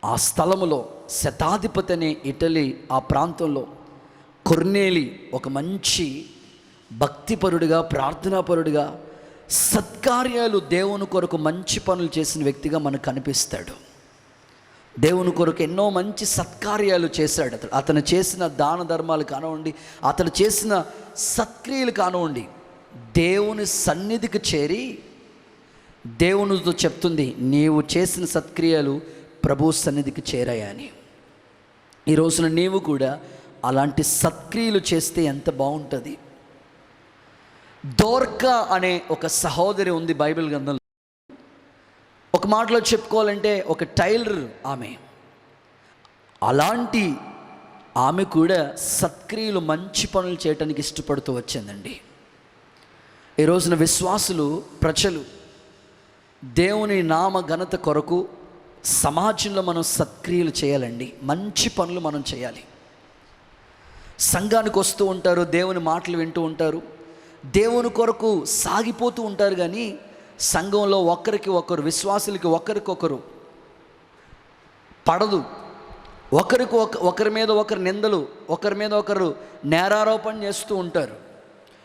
Speaker 2: ఆ స్థలములో, శతాధిపతి అనే ఇటలీ ఆ ప్రాంతంలో కొర్నేలి ఒక మంచి భక్తిపరుడిగా, ప్రార్థనాపరుడిగా, సత్కార్యాలు దేవుని కొరకు మంచి పనులు చేసిన వ్యక్తిగా మనకు కనిపిస్తాడు. దేవుని కొరకు ఎన్నో మంచి సత్కార్యాలు చేశాడు. అతను చేసిన దాన ధర్మాలు కానివ్వండి, అతను చేసిన సత్క్రియలు కానివ్వండి, దేవుని సన్నిధికి చేరి దేవునితో చెప్తుంది, నీవు చేసిన సత్క్రియలు ప్రభు సన్నిధికి చేరాయని. ఈ రోజున నీవు కూడా అలాంటి సత్క్రియలు చేస్తే ఎంత బాగుంటుంది. దోర్కా అనే ఒక సహోదరి ఉంది బైబిల్ గ్రంథంలో. ఒక మాటలో చెప్పుకోవాలంటే ఒక టైలర్ ఆమె. అలాంటి ఆమె కూడా సత్క్రియలు, మంచి పనులు చేయటానికి ఇష్టపడుతూ వచ్చిందండి. ఈ రోజున విశ్వాసులు, ప్రజలు దేవుని నామ ఘనత కొరకు సమాజంలో మనం సత్క్రియలు చేయాలండి. మంచి పనులు మనం చేయాలి. సంఘానికి వస్తూ ఉంటారు, దేవుని మాటలు వింటూ ఉంటారు, దేవుని కొరకు సాగిపోతూ ఉంటారు. కానీ సంఘంలో ఒకరికి ఒకరు, విశ్వాసులకి ఒకరికొకరు పడదు. ఒకరి మీద ఒకరు నిందలు, ఒకరి మీద ఒకరు నేరారోపణ చేస్తూ ఉంటారు.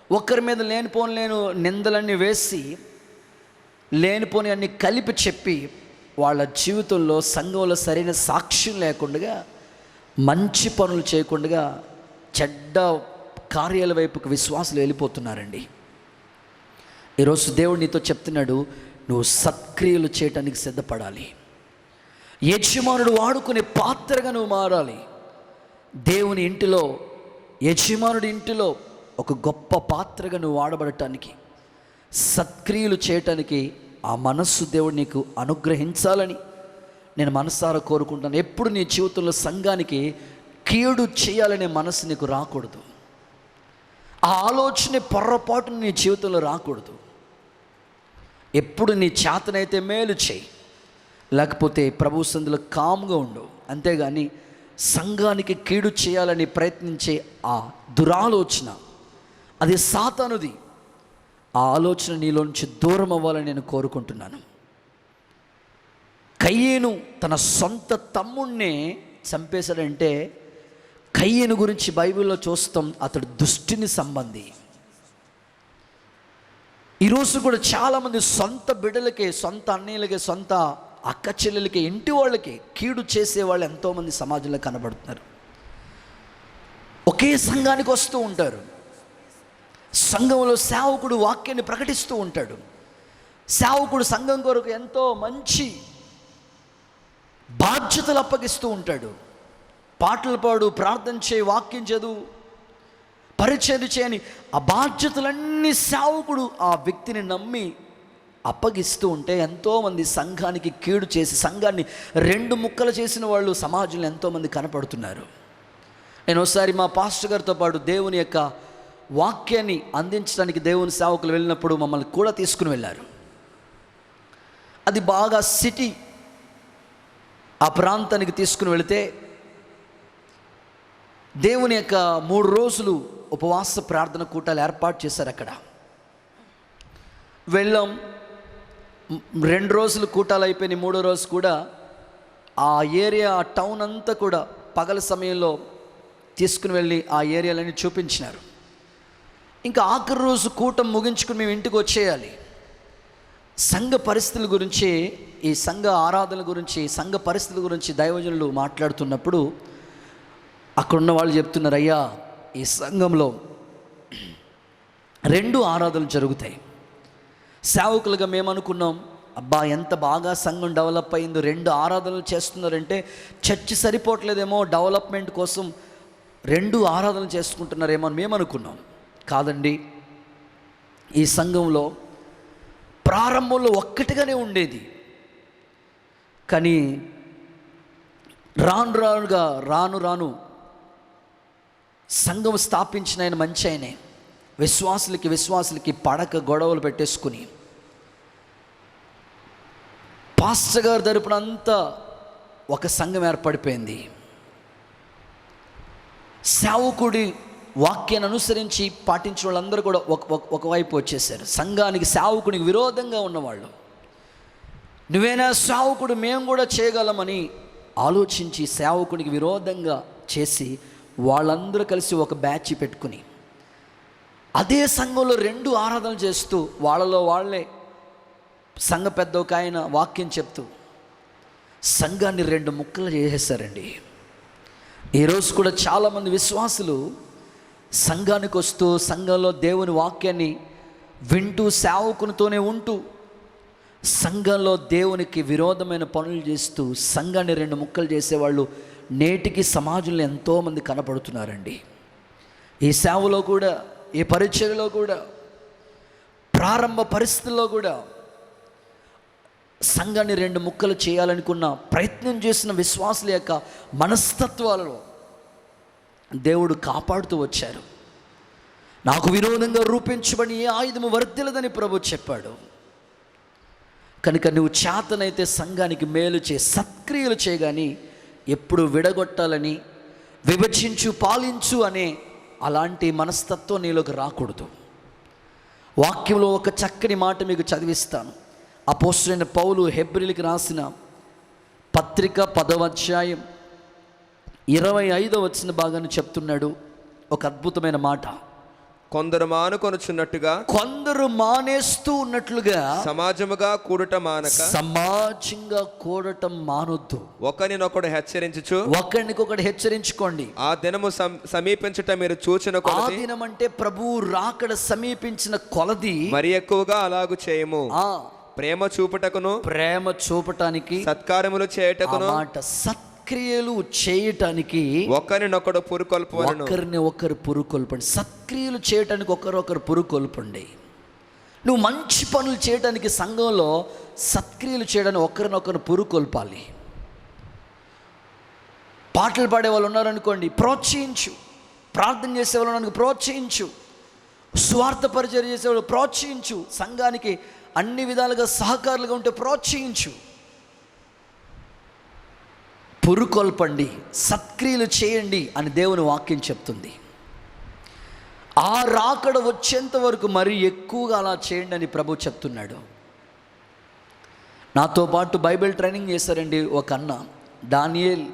Speaker 2: ఒకరి మీద లేని నిందలన్నీ వేసి, లేనిపోని అన్ని కలిపి చెప్పి, వాళ్ళ జీవితంలో సంఘంలో సరైన సాక్ష్యం లేకుండా, మంచి పనులు చేయకుండా చెడ్డ కార్యాల వైపుకు విశ్వాసులు వెళ్ళిపోతున్నారండి. ఈరోజు దేవుడు నీతో చెప్తున్నాడు, నువ్వు సత్క్రియలు చేయటానికి సిద్ధపడాలి. యజమానుడు వాడుకునే పాత్రగా నువ్వు మారాలి. దేవుని ఇంటిలో, యజమానుడి ఇంటిలో ఒక గొప్ప పాత్రగా నువ్వు వాడబడటానికి, సత్క్రియలు చేయటానికి ఆ మనస్సు దేవుడు నీకు అనుగ్రహించాలని నేను మనసారా కోరుకుంటాను. ఎప్పుడు నీ జీవితంలో సంఘానికి కీడు చేయాలనే మనసు నీకు రాకూడదు. ఆ ఆలోచన పొర్రపాటు నీ జీవితంలో రాకూడదు. ఎప్పుడు నీ చేతనైతే మేలు చేయి, లేకపోతే ప్రభు సందులో కామ్గా ఉండు. అంతేగాని సంఘానికి కీడు చేయాలని ప్రయత్నించే ఆ దురాలోచన, అది సాతానుది. ఆ ఆలోచన నీలో నుంచి దూరం అవ్వాలని నేను కోరుకుంటున్నాను. కయ్యేను తన సొంత తమ్ముణ్ణే చంపేశాడంటే, కయ్యేను గురించి బైబిల్లో చూస్తాం, అతడు దుష్టుని సంబంధి. ఈరోజు కూడా చాలామంది సొంత బిడ్డలకి, సొంత అన్నయ్యలకి, సొంత అక్క చెల్లెలకి, ఇంటి వాళ్ళకి కీడు చేసేవాళ్ళు ఎంతోమంది సమాజంలో కనబడుతున్నారు. ఒకే సంఘానికి వస్తూ ఉంటారు. సంఘంలో సేవకుడు వాక్యాన్ని ప్రకటిస్తూ ఉంటాడు. సేవకుడు సంఘం కొరకు ఎంతో మంచి బాధ్యతలు అప్పగిస్తూ ఉంటాడు. పాటలు పాడు, ప్రార్థన చేయి, వాక్యం చదువు, పరిచర్య చేయని ఆ బాధ్యతలన్నీ సేవకుడు ఆ వ్యక్తిని నమ్మి అప్పగిస్తూ ఉంటే, ఎంతోమంది సంఘానికి కీడు చేసి, సంఘాన్ని రెండు ముక్కలు చేసిన వాళ్ళు సమాజంలో ఎంతోమంది కనపడుతున్నారు. నేను ఒకసారి మా పాస్టర్ గారితో పాటు దేవుని యొక్క వాక్యాన్ని అందించడానికి దేవుని సేవకులు వెళ్ళినప్పుడు మమ్మల్ని కూడా తీసుకుని వెళ్ళారు. అది బాగా సిటీ, ఆ ప్రాంతానికి తీసుకుని వెళితే దేవుని యొక్క 3 రోజులు ఉపవాస ప్రార్థన కూటాలు ఏర్పాటు చేశారు. అక్కడ వెళ్ళాం. 2 రోజులు కూటాలు అయిపోయినాయి. 3వ రోజు కూడా ఆ ఏరియా, ఆ టౌన్ అంతా కూడా పగల సమయంలో తీసుకుని వెళ్ళి ఆ ఏరియాలన్నీ చూపించినారు. ఇంకా ఆఖరి రోజు కూటం ముగించుకుని మేము ఇంటికి వచ్చేయాలి. సంఘ పరిస్థితుల గురించి, ఈ సంఘ ఆరాధన గురించి, సంఘ పరిస్థితుల గురించి దైవజనులు మాట్లాడుతున్నప్పుడు అక్కడున్న వాళ్ళు చెప్తున్నారు, అయ్యా ఈ సంఘంలో 2 ఆరాధనలు జరుగుతాయి. సేవకులుగా మేము అనుకున్నాం, అబ్బా ఎంత బాగా సంఘం డెవలప్ అయిందో, 2 ఆరాధనలు చేస్తున్నారంటే చర్చి సరిపోవట్లేదేమో, డెవలప్మెంట్ కోసం 2 ఆరాధనలు చేసుకుంటున్నారేమో అని మేము అనుకున్నాం. కాదండి, ఈ సంఘంలో ప్రారంభంలో ఒక్కటిగానే ఉండేది, కానీ రాను రాను సంఘం స్థాపించిన ఆయన మంచి ఆయనే విశ్వాసులకి పడక గొడవలు పెట్టేసుకుని పాస్టర్ గారి తరపునంతా ఒక సంఘం ఏర్పడిపోయింది. సేవకుడి వాక్యాన్ని అనుసరించి పాటించిన వాళ్ళందరూ కూడా ఒకవైపు వచ్చేసారు. సంఘానికి సేవకునికి విరోధంగా ఉన్నవాళ్ళు, నువ్వేనా సేవకుడు, మేము కూడా చేయగలమని ఆలోచించి సేవకునికి విరోధంగా చేసి వాళ్ళందరూ కలిసి ఒక బ్యాచ్ పెట్టుకుని అదే సంఘంలో 2 ఆరాధనలు చేస్తూ వాళ్ళలో వాళ్ళే సంఘ పెద్ద ఒక ఆయన వాక్యం చెప్తూ సంఘాన్ని 2 ముక్కలు చేసేసారండి. ఈరోజు కూడా చాలామంది విశ్వాసులు సంఘానికి వస్తూ సంఘంలో దేవుని వాక్యాన్ని వింటూ సేవకునితోనే ఉంటూ సంఘంలో దేవునికి విరోధమైన పనులు చేస్తూ సంఘాన్ని 2 ముక్కలు చేసేవాళ్ళు నేటికి సమాజంలో ఎంతోమంది కనపడుతున్నారండి. ఈ సేవలో కూడా, ఈ పరిచర్యలో కూడా, ప్రారంభ పరిస్థితుల్లో కూడా సంఘాన్ని 2 ముక్కలు చేయాలనుకున్న ప్రయత్నం చేసిన విశ్వాసుల యొక్క మనస్తత్వాలలో దేవుడు కాపాడుతూ వచ్చారు. నాకు విరోధంగా రూపించబడి ఏ ఆయుధము వర్ధిల్లదని ప్రభు చెప్పాడు. కనుక నువ్వు చేతనైతే సంఘానికి మేలు సత్క్రియలు చేయగాని ఎప్పుడు విడగొట్టాలని, విభజించు పాలించు అనే అలాంటి మనస్తత్వం నీలోకి రాకూడదు. వాక్యంలో ఒక చక్కని మాట మీకు చదివిస్తాను. అపోస్తలుడైన పౌలు హెబ్రీయులకు రాసిన పత్రిక 10వ అధ్యాయం 25వ వచన భాగాన్ని చెప్తున్నాడు. ఒక అద్భుతమైన మాట.
Speaker 3: కొందరు మానుకొనుచున్నట్టుగా,
Speaker 2: కొందరు మానేస్తూ ఉన్నట్లుగా
Speaker 3: సమాజంగా కూడటం
Speaker 2: మానొద్దు.
Speaker 3: ఒకరినొకడు హెచ్చరించుచు,
Speaker 2: ఒకరికొకడు హెచ్చరించుకోండి.
Speaker 3: ఆ దినము సమీపించుట మీరు చూచిన
Speaker 2: కొలది, ఆ దినం అంటే ప్రభువు రాకడ సమీపించిన కొలది
Speaker 3: మరి ఎక్కువగా అలాగు చేయము. ప్రేమ చూపటానికి, సత్కారములు చేయటకును,
Speaker 2: సత్క్రియలు చేయటానికి
Speaker 3: ఒకరినొకరు
Speaker 2: పురుకొల్పండి. సత్క్రియలు చేయటానికి ఒకరొకరు పురుకొల్పండి. నువ్వు మంచి పనులు చేయడానికి సంఘంలో సత్క్రియలు చేయడానికి ఒకరినొకరు పురుకొల్పాలి. పాటలు పాడే వాళ్ళు ఉన్నారనుకోండి, ప్రోత్సహించు. ప్రార్థన చేసే వాళ్ళు ఉన్నారనుకో, ప్రోత్సహించు. స్వార్థ పరిచర్య చేసేవాళ్ళు ప్రోత్సహించు. సంఘానికి అన్ని విధాలుగా సహకారులుగా ఉంటే ప్రోత్సహించు. పురుకొల్పండి, సత్క్రియలు చేయండి అని దేవుని వాక్యం చెప్తుంది. ఆ రాకడ వచ్చేంత వరకు మరీ ఎక్కువగా అలా చేయండి అని ప్రభు చెప్తున్నాడు. నాతో పాటు బైబిల్ ట్రైనింగ్ చేశారండి ఒక అన్న, దానియేల్.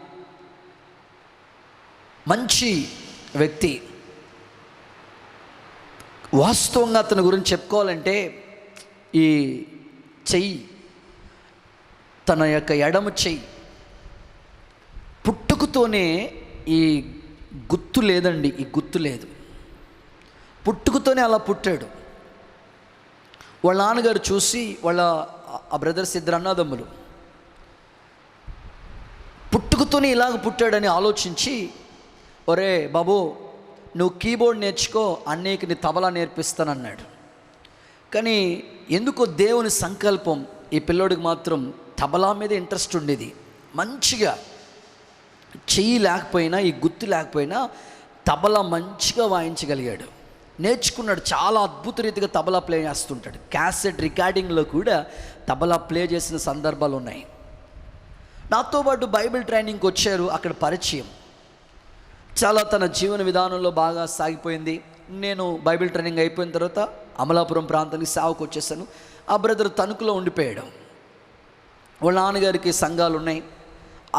Speaker 2: మంచి వ్యక్తి. వాస్తవంగా అతని గురించి చెప్పుకోవాలంటే ఈ చెయ్యి, తన యొక్క ఎడమ చెయ్యి పుట్టుకతోనే ఈ గుత్తు లేదండి, ఈ గుత్తు లేదు. పుట్టుకతోనే అలా పుట్టాడు. వాళ్ళ నాన్నగారు చూసి, ఆ బ్రదర్స్ 2 అన్నదమ్ములు, పుట్టుకతోనే ఇలాగ పుట్టాడని ఆలోచించి, ఒరే బాబు నువ్వు కీబోర్డ్ నేర్చుకో, అన్నయ్యకి నీ తబలా నేర్పిస్తానన్నాడు. కానీ ఎందుకో దేవుని సంకల్పం, ఈ పిల్లోడికి మాత్రం తబలా మీద ఇంట్రెస్ట్ ఉండేది. మంచిగా చెయ్యి లేకపోయినా, ఈ గుర్తు లేకపోయినా తబలా మంచిగా వాయించగలిగాడు, నేర్చుకున్నాడు. చాలా అద్భుత రీతిగా తబలా ప్లే చేస్తుంటాడు. క్యాసెట్ రికార్డింగ్లో కూడా తబలా ప్లే చేసిన సందర్భాలు ఉన్నాయి. నాతో పాటు బైబిల్ ట్రైనింగ్కి వచ్చారు, అక్కడ పరిచయం. చాలా తన జీవన విధానంలో బాగా సాగిపోయింది. నేను బైబిల్ ట్రైనింగ్ అయిపోయిన తర్వాత అమలాపురం ప్రాంతానికి సేవకు వచ్చేసాను. ఆ బ్రదర్ తణుకులో ఉండిపోయాడు. వాళ్ళ నాన్నగారికి సంఘాలు ఉన్నాయి,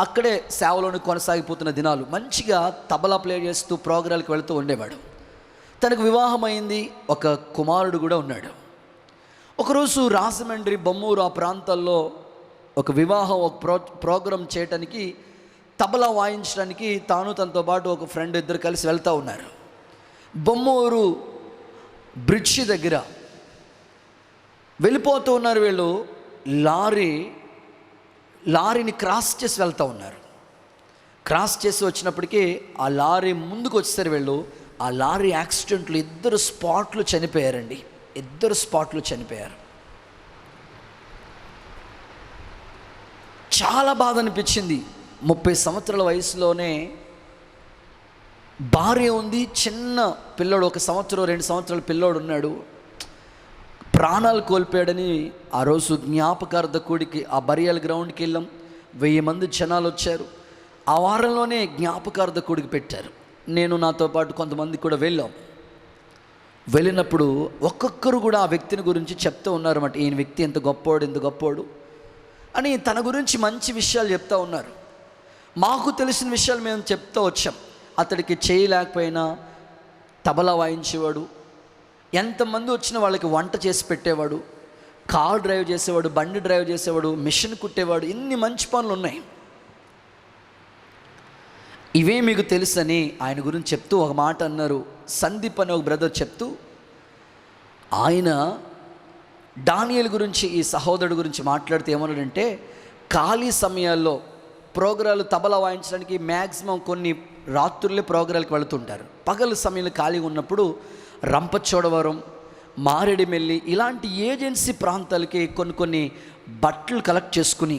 Speaker 2: అక్కడే సేవలోని కొనసాగిపోతున్న దినాలు. మంచిగా తబలా ప్లే చేస్తూ ప్రోగ్రాంకి వెళుతూ ఉండేవాడు. తనకు వివాహం అయింది, ఒక కుమారుడు కూడా ఉన్నాడు. ఒకరోజు రాజమండ్రి, బొమ్మూరు ఆ ప్రాంతాల్లో ఒక వివాహం, ఒక ప్రోగ్రాం చేయటానికి, తబలా వాయించడానికి తాను తనతో పాటు ఒక ఫ్రెండ్ ఇద్దరు కలిసి వెళ్తూ ఉన్నారు. బొమ్మూరు బ్రిడ్జి దగ్గర వెళ్ళిపోతూ ఉన్నారు వీళ్ళు. లారీని క్రాస్ చేసి వెళ్తూ ఉన్నారు. క్రాస్ చేసి వచ్చినప్పటికీ ఆ లారీ ముందుకు వచ్చేసారు వీళ్ళు. ఆ లారీ యాక్సిడెంట్లో 2 స్పాట్లు చనిపోయారండి. 2 స్పాట్లు చనిపోయారు. చాలా బాధ అనిపించింది. 30 సంవత్సరాల వయసులోనే భార్య ఉంది, చిన్న పిల్లోడు, 1 సంవత్సరం 2 సంవత్సరాల పిల్లోడు ఉన్నాడు. ప్రాణాలు కోల్పోయాడని ఆ రోజు జ్ఞాపకార్థ కూడికి ఆ బరియల్ గ్రౌండ్కి వెళ్ళాం. 1000 మంది జనాలు వచ్చారు. ఆ వారంలోనే జ్ఞాపకార్థ కూడికి పెట్టారు. నేను నాతో పాటు కొంతమంది కూడా వెళ్ళాం. వెళ్ళినప్పుడు ఒక్కొక్కరు కూడా ఆ వ్యక్తిని గురించి చెప్తూ ఉన్నారు అన్నమాట. ఈయన వ్యక్తి ఎంత గొప్పోడు అని తన గురించి మంచి విషయాలు చెప్తూ ఉన్నారు. మాకు తెలిసిన విషయాలు మేము చెప్తూ వచ్చాం. అతడికి చేయలేకపోయినా తబలా వాయించేవాడు, ఎంతమంది వచ్చిన వాళ్ళకి వంట చేసి పెట్టేవాడు, కార్ డ్రైవ్ చేసేవాడు, బండి డ్రైవ్ చేసేవాడు, మిషన్ కుట్టేవాడు. ఇన్ని మంచి పనులు ఉన్నాయి. ఇవే మీకు తెలుసని ఆయన గురించి చెప్తూ ఒక మాట అన్నారు. సందీప్ అనే ఒక బ్రదర్ చెప్తూ, ఆయన డానియేల్ గురించి, ఈ సహోదరుడు గురించి మాట్లాడితే ఏమన్నాడంటే, ఖాళీ సమయాల్లో ప్రోగ్రాలు తబలా వాయించడానికి మ్యాక్సిమం కొన్ని రాత్రులే ప్రోగ్రాలకు వెళుతుంటారు. పగలు సమయంలో ఖాళీగా ఉన్నప్పుడు రంపచోడవరం, మారేడుమిల్లి ఇలాంటి ఏజెన్సీ ప్రాంతాలకి కొన్ని బట్టలు కలెక్ట్ చేసుకుని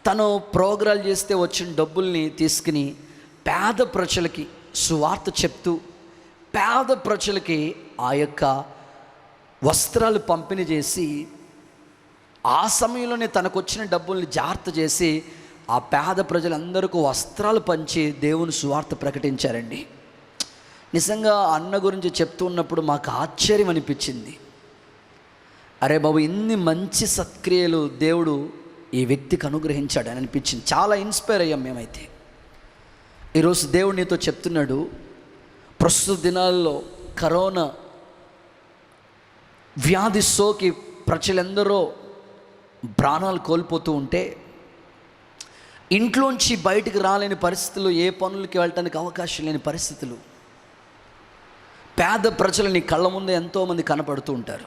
Speaker 2: తను ప్రోగ్రాలు చేస్తే వచ్చిన డబ్బుల్ని తీసుకుని పేద ప్రజలకి సువార్త చెప్తూ, పేద ప్రజలకి ఆ యొక్క వస్త్రాలు పంపిణీ చేసి, ఆ సమయంలోనే తనకు వచ్చిన డబ్బుల్ని జాగ్రత్త చేసి ఆ పేద ప్రజలందరికీ వస్త్రాలు పంచి దేవుని సువార్త ప్రకటించారండి. నిజంగా అన్న గురించి చెప్తున్నప్పుడు మాకు ఆశ్చర్యం అనిపించింది. అరే బాబు, ఇన్ని మంచి సత్క్రియలు దేవుడు ఈ వ్యక్తికి అనుగ్రహించాడు అని అనిపించింది. చాలా ఇన్స్పైర్ అయ్యాం మేమైతే. ఈరోజు దేవుడు నీతో చెప్తున్నాడు, ప్రస్తుత దినాల్లో కరోనా వ్యాధి సోకి ప్రజలందరూ ప్రాణాలు కోల్పోతూ ఉంటే, ఇంట్లోంచి బయటికి రాలేని పరిస్థితులు, ఏ పనులకి వెళ్ళటానికి అవకాశం లేని పరిస్థితులు, పేద ప్రజలు నీ కళ్ళ ముందే ఎంతోమంది కనపడుతూ ఉంటారు.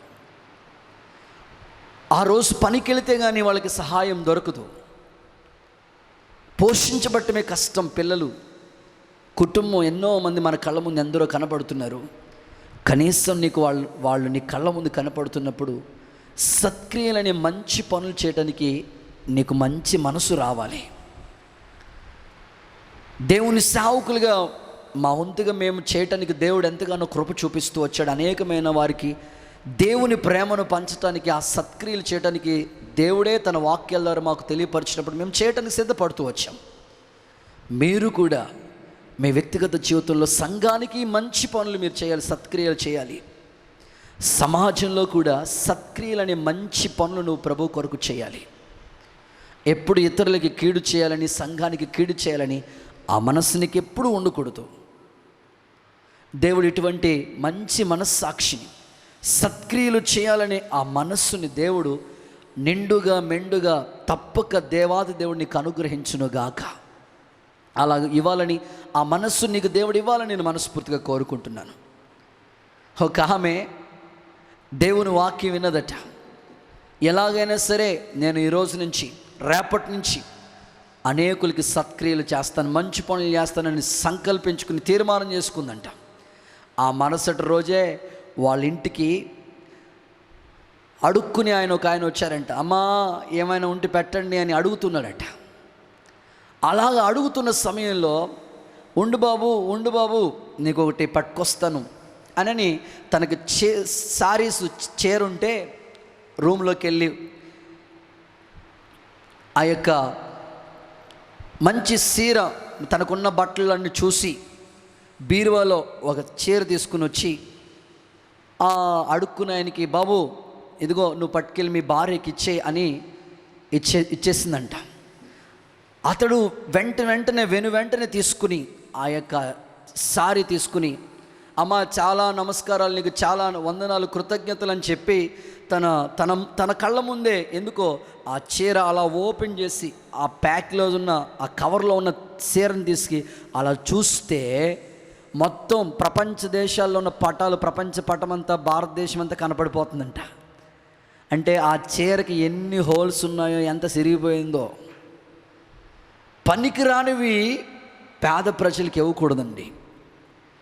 Speaker 2: ఆ రోజు పనికి వెళితే కానీ వాళ్ళకి సహాయం దొరకదు. పోషించబట్టమే కష్టం. పిల్లలు, కుటుంబం, ఎన్నో మంది మన కళ్ళ ముందు ఎందరో కనపడుతున్నారు. కనీసం నీకు వాళ్ళు నీ కళ్ళ ముందు కనపడుతున్నప్పుడు సత్క్రియలనే మంచి పనులు చేయడానికి నీకు మంచి మనసు రావాలి. దేవుని సేవకులుగా మా వంతుగా మేము చేయటానికి దేవుడు ఎంతగానో కృప చూపిస్తూ వచ్చాడు. అనేకమైన వారికి దేవుని ప్రేమను పంచడానికి, ఆ సత్క్రియలు చేయడానికి దేవుడే తన వాక్యాల ద్వారా మాకు తెలియపరిచినప్పుడు మేము చేయటానికి సిద్ధపడుతూ వచ్చాం. మీరు కూడా మీ వ్యక్తిగత జీవితంలో సంఘానికి మంచి పనులు మీరు చేయాలి, సత్క్రియలు చేయాలి. సమాజంలో కూడా సత్క్రియలనే మంచి పనులు నువ్వు ప్రభు కొరకు చేయాలి. ఎప్పుడు ఇతరులకి కీడు చేయాలని, సంఘానికి కీడు చేయాలని ఆ మనస్సునికి ఎప్పుడూ ఉండకూడదు. దేవుడు ఇటువంటి మంచి మనస్సాక్షిని, సత్క్రియలు చేయాలనే ఆ మనస్సుని దేవుడు నిండుగా మెండుగా తప్పక దేవాది దేవుడు నీకు అనుగ్రహించునుగాక. అలా ఇవ్వాలని, ఆ మనస్సు నీకు దేవుడు ఇవ్వాలని నేను మనస్ఫూర్తిగా కోరుకుంటున్నాను. ఒక ఆమె దేవుని వాక్యం విన్నదట. ఎలాగైనా సరే నేను ఈరోజు నుంచి, రేపటి నుంచి అనేకులకి సత్క్రియలు చేస్తాను, మంచి పనులు చేస్తానని సంకల్పించుకుని తీర్మానం చేసుకుందంట. ఆ మరుసటి రోజే వాళ్ళ ఇంటికి అడుక్కుని ఒక ఆయన వచ్చారంట. అమ్మా ఏమైనా ఉంటే పెట్టండి అని అడుగుతున్నాడట. అలాగ అడుగుతున్న సమయంలో ఉండు బాబు నీకు ఒకటి పట్టుకొస్తాను అని తనకి సారీస్ చేరుంటే రూమ్లోకి వెళ్ళి ఆ యొక్క మంచి సీర, తనకున్న బట్టలన్నీ చూసి బీరువాలో ఒక చీర తీసుకుని వచ్చి ఆ అడుక్కున్న ఆయనకి, బాబు ఇదిగో నువ్వు పట్టుకెళ్ళి మీ భార్యకి ఇచ్చే అని ఇచ్చేసిందంట. అతడు వెంటనే వెంటనే తీసుకుని ఆ యొక్క సారీ తీసుకుని అమ్మ చాలా నమస్కారాలు, నీకు చాలా వందనాలు, కృతజ్ఞతలు అని చెప్పి తన తన తన కళ్ళ ముందే ఎందుకో ఆ చీర అలా ఓపెన్ చేసి ఆ ప్యాక్లో ఉన్న ఆ కవర్లో ఉన్న చీరని తీసుకు అలా చూస్తే మొత్తం ప్రపంచ దేశాల్లో ఉన్న పటాలు, ప్రపంచ పటం అంతా, భారతదేశం అంతా కనపడిపోతుందంట. అంటే ఆ చీరకి ఎన్ని హోల్స్ ఉన్నాయో, ఎంత సిరిగిపోయిందో. పనికిరానివి పేద ప్రజలకు ఇవ్వకూడదండి.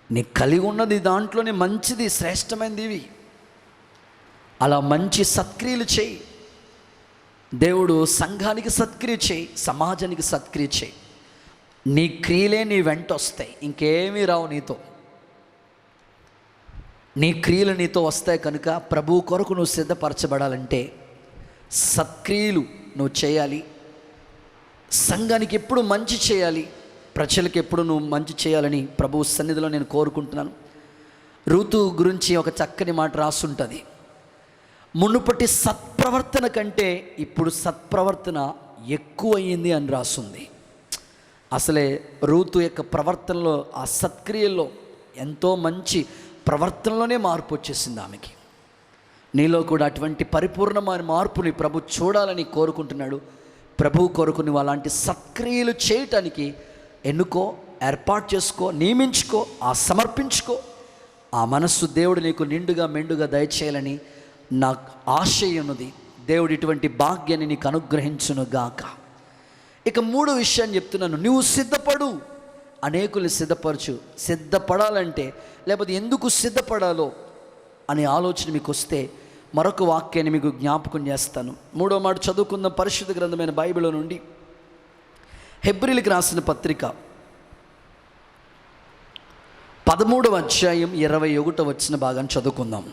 Speaker 2: నీకు కలిగి ఉన్నది దాంట్లోనే మంచిది, శ్రేష్టమైనది ఇవి. అలా మంచి సత్క్రియలు చేయి. దేవుడు సంఘానికి సత్క్రియ చేయి, సమాజానికి సత్క్రియ చేయి. నీ క్రియలే నీ వెంట వస్తాయి, ఇంకేమీ రావు నీతో. నీ క్రియలు నీతో వస్తాయి కనుక ప్రభు కొరకు నువ్వు సిద్ధపరచబడాలంటే సత్క్రియలు నువ్వు చేయాలి. సంఘానికి ఎప్పుడు మంచి చేయాలి, ప్రజలకు ఎప్పుడు నువ్వు మంచి చేయాలని ప్రభు సన్నిధిలో నేను కోరుకుంటున్నాను. రూతు గురించి ఒక చక్కని మాట రాసుంటుంది. మునుపటి సత్ప్రవర్తన కంటే ఇప్పుడు సత్ప్రవర్తన ఎక్కువ అయ్యింది అని రాసుంది. అసలే రూతు యొక్క ప్రవర్తనలో, ఆ సత్క్రియల్లో ఎంతో మంచి ప్రవర్తనలోనే మార్పు వచ్చేసింది ఆమెకి. నీలో కూడా అటువంటి పరిపూర్ణమైన మార్పుని ప్రభు చూడాలని కోరుకుంటున్నాడు. ప్రభు కొరకు నువ్వు అలాంటి సత్క్రియలు చేయటానికి ఎన్నుకో, ఏర్పాటు చేసుకో, నియమించుకో, ఆ సమర్పించుకో. ఆ మనస్సు దేవుడు నీకు నిండుగా మెండుగా దయచేయాలని నాకు ఆశయున్నది. దేవుడు ఇటువంటి భాగ్యాన్ని నీకు అనుగ్రహించునుగాక. ఇక మూడో విషయాన్ని చెప్తున్నాను, నువ్వు సిద్ధపడు, అనేకుల్ని సిద్ధపరచు. సిద్ధపడాలంటే, లేకపోతే ఎందుకు సిద్ధపడాలో అనే ఆలోచన మీకు వస్తే మరొక వాక్యాన్ని మీకు జ్ఞాపకం చేస్తాను. మూడో మాట చదువుకుందాం. పరిశుద్ధ గ్రంథమైన బైబిల్ నుండి హెబ్రీలకు రాసిన పత్రిక 13వ అధ్యాయం 21వ వచన భాగాన్ని చదువుకుందాం.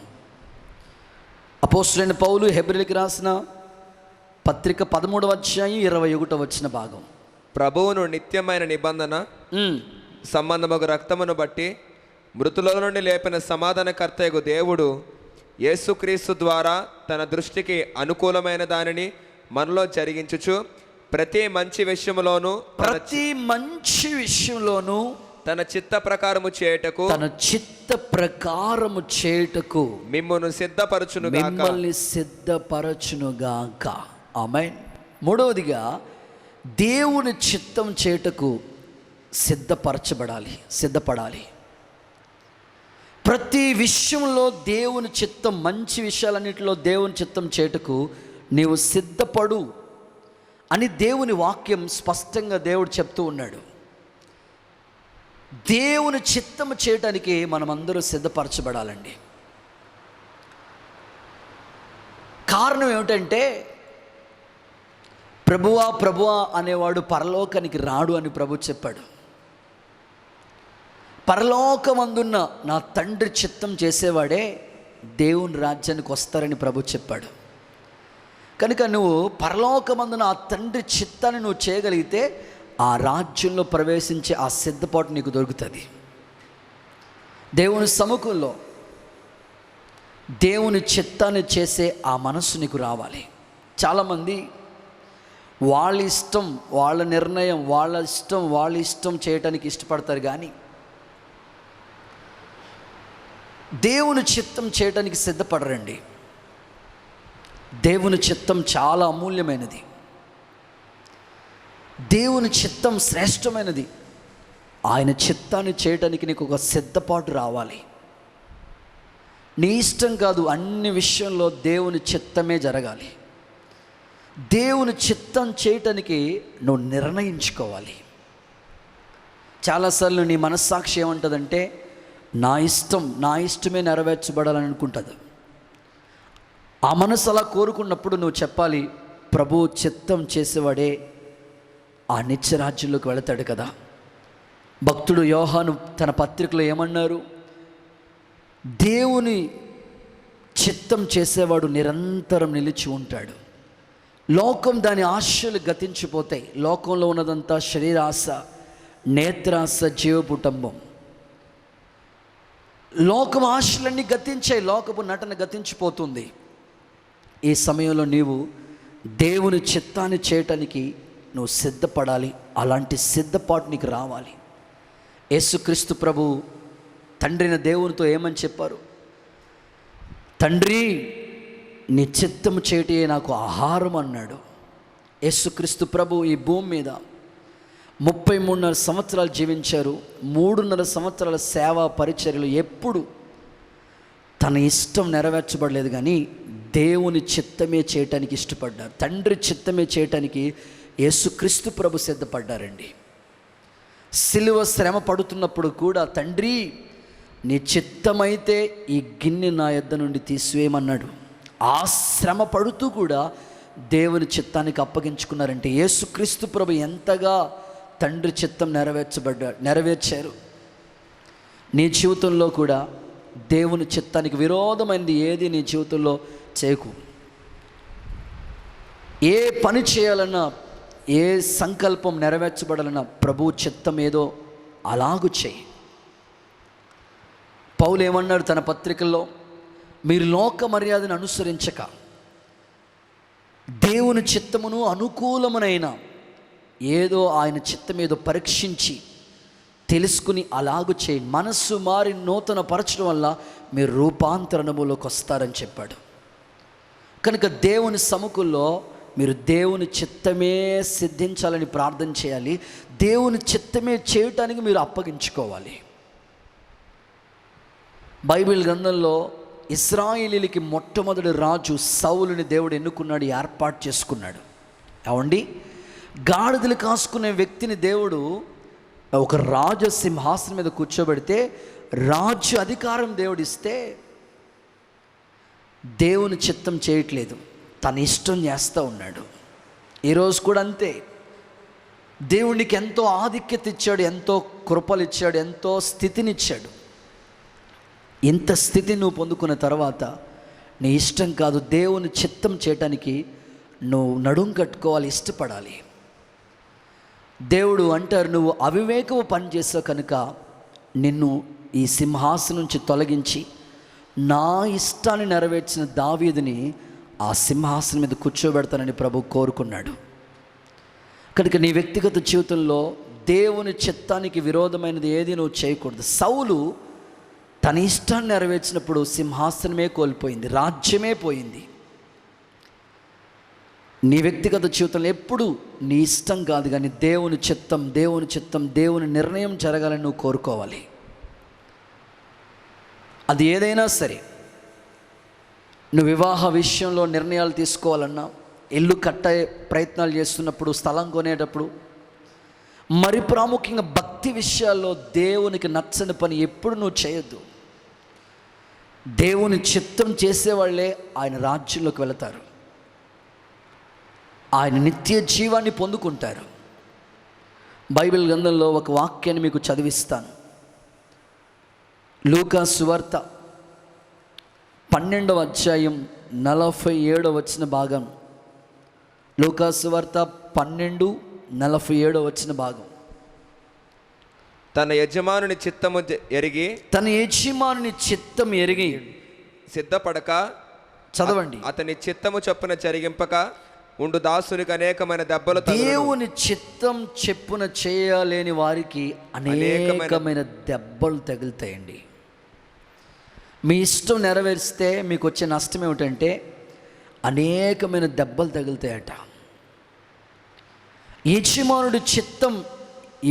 Speaker 2: అపోస్తలుడైన పౌలు హెబ్రీలకు రాసిన పత్రిక 13వ అధ్యాయం 21వ వచన భాగం.
Speaker 3: ప్రభువును నిత్యమైన నిబంధన సంబంధముగా రక్తమును బట్టి మృతుల నుండి లేపిన సమాధానకర్తయగు దేవుడు యేసుక్రీస్తు ద్వారా తన దృష్టికి అనుకూలమైన దానిని మనలో జరిగించుచు ప్రతి మంచి విషయంలోనూ తన చిత్త ప్రకారము చేయుటకు మిమ్మల్ని
Speaker 2: సిద్ధపరచునుగాక. ఆమేన్. మూడవదిగా దేవుని చిత్తం చేయుటకు సిద్ధపడాలి. ప్రతి విషయంలో దేవుని చిత్తం, మంచి విషయాలన్నింటిలో దేవుని చిత్తం చేయుటకు నీవు సిద్ధపడు అని దేవుని వాక్యం స్పష్టంగా దేవుడు చెప్తూ ఉన్నాడు. దేవుని చిత్తం చేయటానికి మనమందరూ సిద్ధపరచబడాలండి. కారణం ఏమిటంటే, ప్రభువా అనేవాడు పరలోకానికి రాడు అని ప్రభు చెప్పాడు. పరలోకమందున్న నా తండ్రి చిత్తం చేసేవాడే దేవుని రాజ్యానికి వస్తారని ప్రభు చెప్పాడు. కనుక నువ్వు పరలోకమందున ఆ తండ్రి చిత్తాన్ని నువ్వు చేయగలిగితే ఆ రాజ్యంలో ప్రవేశించే ఆ సిద్ధపాటు నీకు దొరుకుతుంది. దేవుని సముఖంలో దేవుని చిత్తాన్ని చేసే ఆ మనస్సు నీకు రావాలి. చాలామంది వాళ్ళ ఇష్టం, వాళ్ళ నిర్ణయం, వాళ్ళ ఇష్టం చేయటానికి ఇష్టపడతారు, కానీ దేవుని చిత్తం చేయటానికి సిద్ధపడరండి. దేవుని చిత్తం చాలా అమూల్యమైనది. దేవుని చిత్తం శ్రేష్టమైనది. ఆయన చిత్తాన్ని చేయటానికి నీకు ఒక సిద్ధపాటు రావాలి. నీ ఇష్టం కాదు, అన్ని విషయంలో దేవుని చిత్తమే జరగాలి. దేవుని చిత్తం చేయటానికి నువ్వు నిర్ణయించుకోవాలి. చాలాసార్లు నీ మనస్సాక్షి ఏమంటుందంటే, నా ఇష్టమే నెరవేర్చబడాలని అనుకుంటుంది. ఆ మనసు అలా కోరుకున్నప్పుడు నువ్వు చెప్పాలి, ప్రభు చిత్తం చేసేవాడే ఆ నిత్యరాజ్యంలోకి వెళతాడు కదా. భక్తుడు యోహాను తన పత్రికలో ఏమన్నారు? దేవుని చిత్తం చేసేవాడు నిరంతరం నిలిచి ఉంటాడు. లోకం దాని ఆశలు గతించిపోతాయి. లోకంలో ఉన్నదంతా శరీరాశ, నేత్రాశ, జీవపుటంబం. లోకం ఆశలన్నీ గతించాయి, లోకపు నటన గతించిపోతుంది. ఈ సమయంలో నీవు దేవుని చిత్తాన్ని చేయటానికి నువ్వు సిద్ధపడాలి. అలాంటి సిద్ధపాటు నీకు రావాలి. యేసుక్రీస్తు ప్రభు తండ్రిన దేవునితో ఏమని చెప్పారు? తండ్రి, నీ చిత్తము చేయటే నాకు ఆహారం అన్నాడు. యేసుక్రీస్తు ప్రభు ఈ భూమి మీద 33.5 సంవత్సరాలు జీవించారు. 3.5 సంవత్సరాల సేవా పరిచర్యలు ఎప్పుడు తన ఇష్టం నెరవేర్చబడలేదు, కానీ దేవుని చిత్తమే చేయటానికి ఇష్టపడ్డారు. తండ్రి చిత్తమే చేయటానికి యేసుక్రీస్తు ప్రభు సిద్ధపడ్డారండి. సిలువ శ్రమ పడుతున్నప్పుడు కూడా, తండ్రి నీ చిత్తమైతే ఈ గిన్నె నా యొద్ద నుండి తీసివేయమన్నాడు. ఆ శ్రమ పడుతూ కూడా దేవుని చిత్తానికి అప్పగించుకున్నారంటే యేసుక్రీస్తు ప్రభు ఎంతగా తండ్రి చిత్తం నెరవేర్చారు. నీ జీవితంలో కూడా దేవుని చిత్తానికి విరోధమైనది ఏది నీ జీవితంలో చేయకు. ఏ పని చేయాలన్నా, ఏ సంకల్పం నెరవేర్చబడాలన్నా ప్రభు చిత్తం ఏదో అలాగు చేయి. పౌలు ఏమన్నాడు తన పత్రికల్లో? మీరు లోక మర్యాదను అనుసరించక దేవుని చిత్తమును అనుకూలమునైన ఏదో ఆయన చిత్తం ఏదో పరీక్షించి తెలుసుకుని అలాగు చేయి. మనస్సు మారి నూతన పరచడం వల్ల మీరు రూపాంతరణములోకి వస్తారని చెప్పాడు. కనుక దేవుని సముఖంలో మీరు దేవుని చిత్తమే సిద్ధించాలని ప్రార్థన చేయాలి. దేవుని చిత్తమే చేయటానికి మీరు అప్పగించుకోవాలి. బైబిల్ గ్రంథంలో ఇశ్రాయేలీలకి మొట్టమొదటి రాజు సౌలుని దేవుడు ఎన్నుకున్నాడు, ఏర్పాటు చేసుకున్నాడు. ఏమండి, గాడిదలు కాసుకునే వ్యక్తిని దేవుడు ఒక రాజ సింహాసనం మీద కూర్చోబెడితే, రాజు అధికారం దేవుడు ఇస్తే దేవుని చిత్తం చేయట్లేదు, తన ఇష్టం చేస్తూ ఉన్నాడు. ఈరోజు కూడా అంతే. దేవునికి ఎంతో ఆధిక్యత ఇచ్చాడు, ఎంతో కృపలు ఇచ్చాడు, ఎంతో స్థితినిచ్చాడు. ఇంత స్థితి నువ్వు పొందుకున్న తర్వాత నీ ఇష్టం కాదు, దేవుని చిత్తం చేయటానికి నువ్వు నడుం కట్టుకోవాలి, ఇష్టపడాలి. దేవుడు అంటారు, నువ్వు అవివేకము పని చేసావు కనుక నిన్ను ఈ సింహాసనం నుంచి తొలగించి నా ఇష్టాన్ని నెరవేర్చిన దావీదుని ఆ సింహాసనం మీద కూర్చోబెడతానని ప్రభు కోరుకున్నాడు. కనుక నీ వ్యక్తిగత జీవితంలో దేవుని చిత్తానికి విరోధమైనది ఏది నువ్వు చేయకూడదు. సౌలు తన ఇష్టాన్ని నెరవేర్చినప్పుడు సింహాసనమే కోల్పోయింది, రాజ్యమే పోయింది. నీ వ్యక్తిగత జీవితంలో ఎప్పుడు నీ ఇష్టం కాదు, కానీ దేవుని చిత్తం, దేవుని చిత్తం, దేవుని నిర్ణయం జరగాలని నువ్వు కోరుకోవాలి. అది ఏదైనా సరే, నువ్వు వివాహ విషయంలో నిర్ణయాలు తీసుకోవాలన్నా, ఇల్లు కట్టే ప్రయత్నాలు చేస్తున్నప్పుడు, స్థలం కొనేటప్పుడు, మరి ప్రాముఖ్యంగా భక్తి విషయాల్లో దేవునికి నచ్చని పని ఎప్పుడు నువ్వు చేయొద్దు. దేవుని చిత్తం చేసేవాళ్ళే ఆయన రాజ్యంలోకి వెళతారు, ఆయన నిత్య జీవాన్ని పొందుకుంటారు. బైబిల్ గ్రంథంలో ఒక వాక్యాన్ని మీకు చదివిస్తాను. లూకా సువార్త 12వ అధ్యాయం 47వ వచన భాగం. లూకా సువార్త 12:47 వచన భాగం.
Speaker 3: తన యజమానుని చిత్తము ఎరిగి,
Speaker 2: తన యజమానుని చిత్తం ఎరిగి
Speaker 3: సిద్ధపడక,
Speaker 2: చదవండి,
Speaker 3: అతని చిత్తము చొప్పున జరిగింపక ఉండు దాసునికి అనేకమైన దెబ్బలు తగులును.
Speaker 2: దేవుని చిత్తం చెప్పున చేయలేని వారికి అనేకమైన దెబ్బలు తగులుతాయండి. మీ ఇష్టం నెరవేరిస్తే మీకు వచ్చే నష్టం ఏమిటంటే అనేకమైన దెబ్బలు తగులుతాయట. యజమానుడి చిత్తం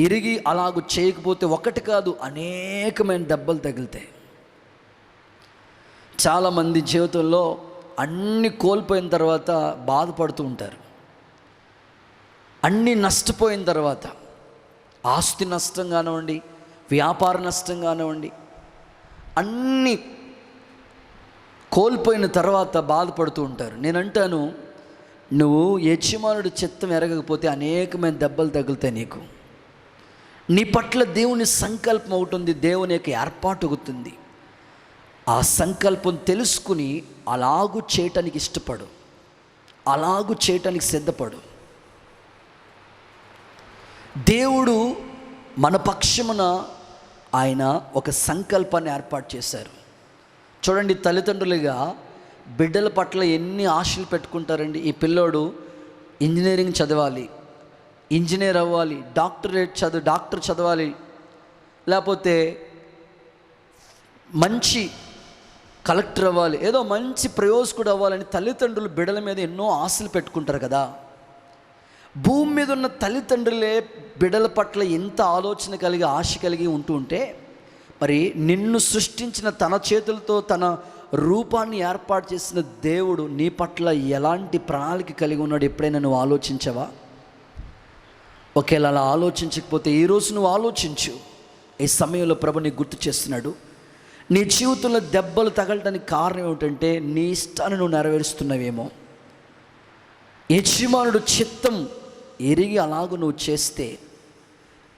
Speaker 2: ఎరిగి అలాగూ చేయకపోతే ఒకటి కాదు, అనేకమైన దెబ్బలు తగులుతాయి. చాలామంది జీవితంలో అన్నీ కోల్పోయిన తర్వాత బాధపడుతూ ఉంటారు. అన్నీ నష్టపోయిన తర్వాత, ఆస్తి నష్టం కానివ్వండి, వ్యాపార నష్టం కానివ్వండి, అన్నీ కోల్పోయిన తర్వాత బాధపడుతూ ఉంటారు. నేను అంటాను, నువ్వు యజమానుడి చిత్తం ఎరగకపోతే అనేకమైన దెబ్బలు తగులుతాయి నీకు. నీ పట్ల దేవుని సంకల్పం ఒకటి ఉంది, దేవుని యొక్క ఏర్పాటు అవుతుంది. ఆ సంకల్పం తెలుసుకుని అలాగూ చేయటానికి ఇష్టపడు, అలాగూ చేయటానికి సిద్ధపడు. దేవుడు మన పక్షమున ఆయన ఒక సంకల్పాన్ని ఏర్పాటు చేశారు. చూడండి, తల్లిదండ్రులుగా బిడ్డల పట్ల ఎన్ని ఆశలు పెట్టుకుంటారండి. ఈ పిల్లోడు ఇంజనీరింగ్ చదవాలి, ఇంజనీర్ అవ్వాలి, డాక్టర్ చదవాలి, లేకపోతే మంచి కలెక్టర్ అవ్వాలి, ఏదో మంచి ప్రయోజకుడు అవ్వాలని తల్లిదండ్రులు బిడ్డల మీద ఎన్నో ఆశలు పెట్టుకుంటారు కదా. భూమి మీద ఉన్న తల్లిదండ్రులే బిడ్డల పట్ల ఎంత ఆలోచన కలిగి ఆశ కలిగి ఉంటే మరి నిన్ను సృష్టించిన తన చేతులతో తన రూపాన్ని ఏర్పాటు చేసిన దేవుడు నీ పట్ల ఎలాంటి ప్రణాళిక కలిగి ఉన్నాడు ఎప్పుడైనా నువ్వు ఆలోచించవా? ఒకేలా అలా ఆలోచించకపోతే ఈరోజు నువ్వు ఆలోచించు. ఈ సమయంలో ప్రభు నీకు గుర్తు చేస్తున్నాడు. నీ జీవితంలో దెబ్బలు తగలటానికి కారణం ఏమిటంటే నీ ఇష్టాన్ని నువ్వు నెరవేరుస్తున్నావేమో. యజమానుడు చిత్తం ఎరిగి అలాగూ నువ్వు చేస్తే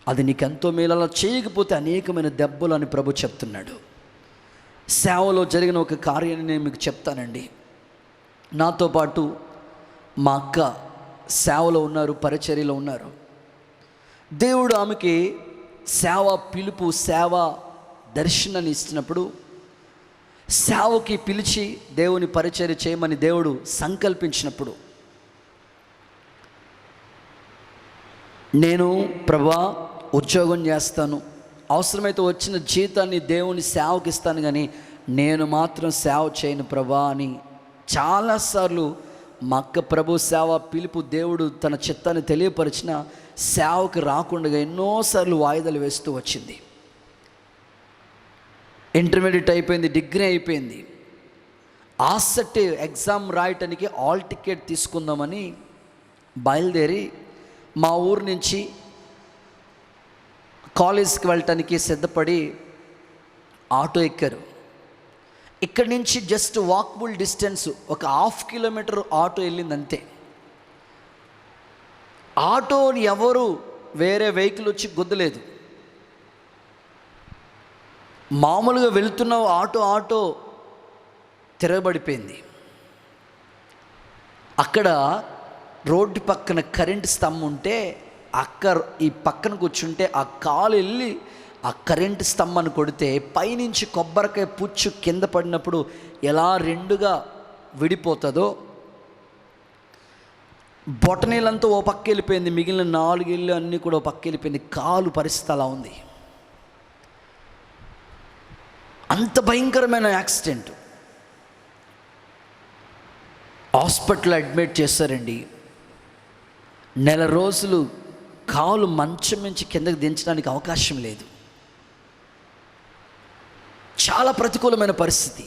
Speaker 2: అది నీకెంతో మేలు. అలా చేయకపోతే అనేకమైన దెబ్బలు అని ప్రభు చెప్తున్నాడు. సేవలో జరిగిన ఒక కార్యాన్ని నేను మీకు చెప్తానండి. నాతో పాటు మా అక్క సేవలో ఉన్నారు, పరిచర్యలో ఉన్నారు. దేవుడు ఆమెకి సేవ పిలుపు, సేవ దర్శనాన్ని ఇచ్చినప్పుడు సేవకి పిలిచి దేవుని పరిచర్య చేయమని దేవుడు సంకల్పించినప్పుడు నేను ప్రభా ఉద్యోగం చేస్తాను, అవసరమైతే వచ్చిన జీతాన్ని దేవుని సేవకి ఇస్తాను, కానీ నేను మాత్రం సేవ చేయను ప్రభా అని చాలాసార్లు మా అక్క ప్రభు సేవ పిలుపు దేవుడు తన చిత్తాన్ని తెలియపరిచిన సేవకి రాకుండా ఎన్నోసార్లు వాయిదాలు వేస్తూ వచ్చింది. ఇంటర్మీడియట్ అయిపోయింది, డిగ్రీ అయిపోయింది, ఆసెట్ ఎగ్జామ్ రాయటానికి ఆల్ టికెట్ తీసుకుందామని బయలుదేరి మా ఊరు నుంచి కాలేజ్కి వెళ్ళటానికి సిద్ధపడి ఆటో ఎక్కారు. ఇక్కడి నుంచి జస్ట్ వాకబుల్ డిస్టెన్స్, ఒక 1/2 కిలోమీటర్ ఆటో వెళ్ళింది అంతే. ఆటోని ఎవరు వేరే వెహికల్ వచ్చి గుద్దలేదు. మామూలుగా వెళ్తున్న ఆటో తిరగబడిపోయింది. అక్కడ రోడ్డు పక్కన కరెంట్ స్తంభం ఉంటే అక్క ఈ పక్కన కూర్చుంటే ఆ కాలు వెళ్ళి ఆ కరెంటు స్తంభాన్ని కొడితే పైనుంచి కొబ్బరికాయ పుచ్చు కింద పడినప్పుడు ఎలా రెండుగా విడిపోతుందో బొటనీళ్ళంతా ఓ పక్క వెళ్ళిపోయింది, మిగిలిన 4 ఇళ్ళు అన్నీ కూడా ఓ పక్క వెళ్ళిపోయింది. కాలు పరిస్థితి అలా ఉంది. అంత భయంకరమైన యాక్సిడెంట్. హాస్పిటల్ అడ్మిట్ చేశారండి. 1 నెల రోజులు కాలు మంచం నుంచి కిందకి దించడానికి అవకాశం లేదు. చాలా ప్రతికూలమైన పరిస్థితి.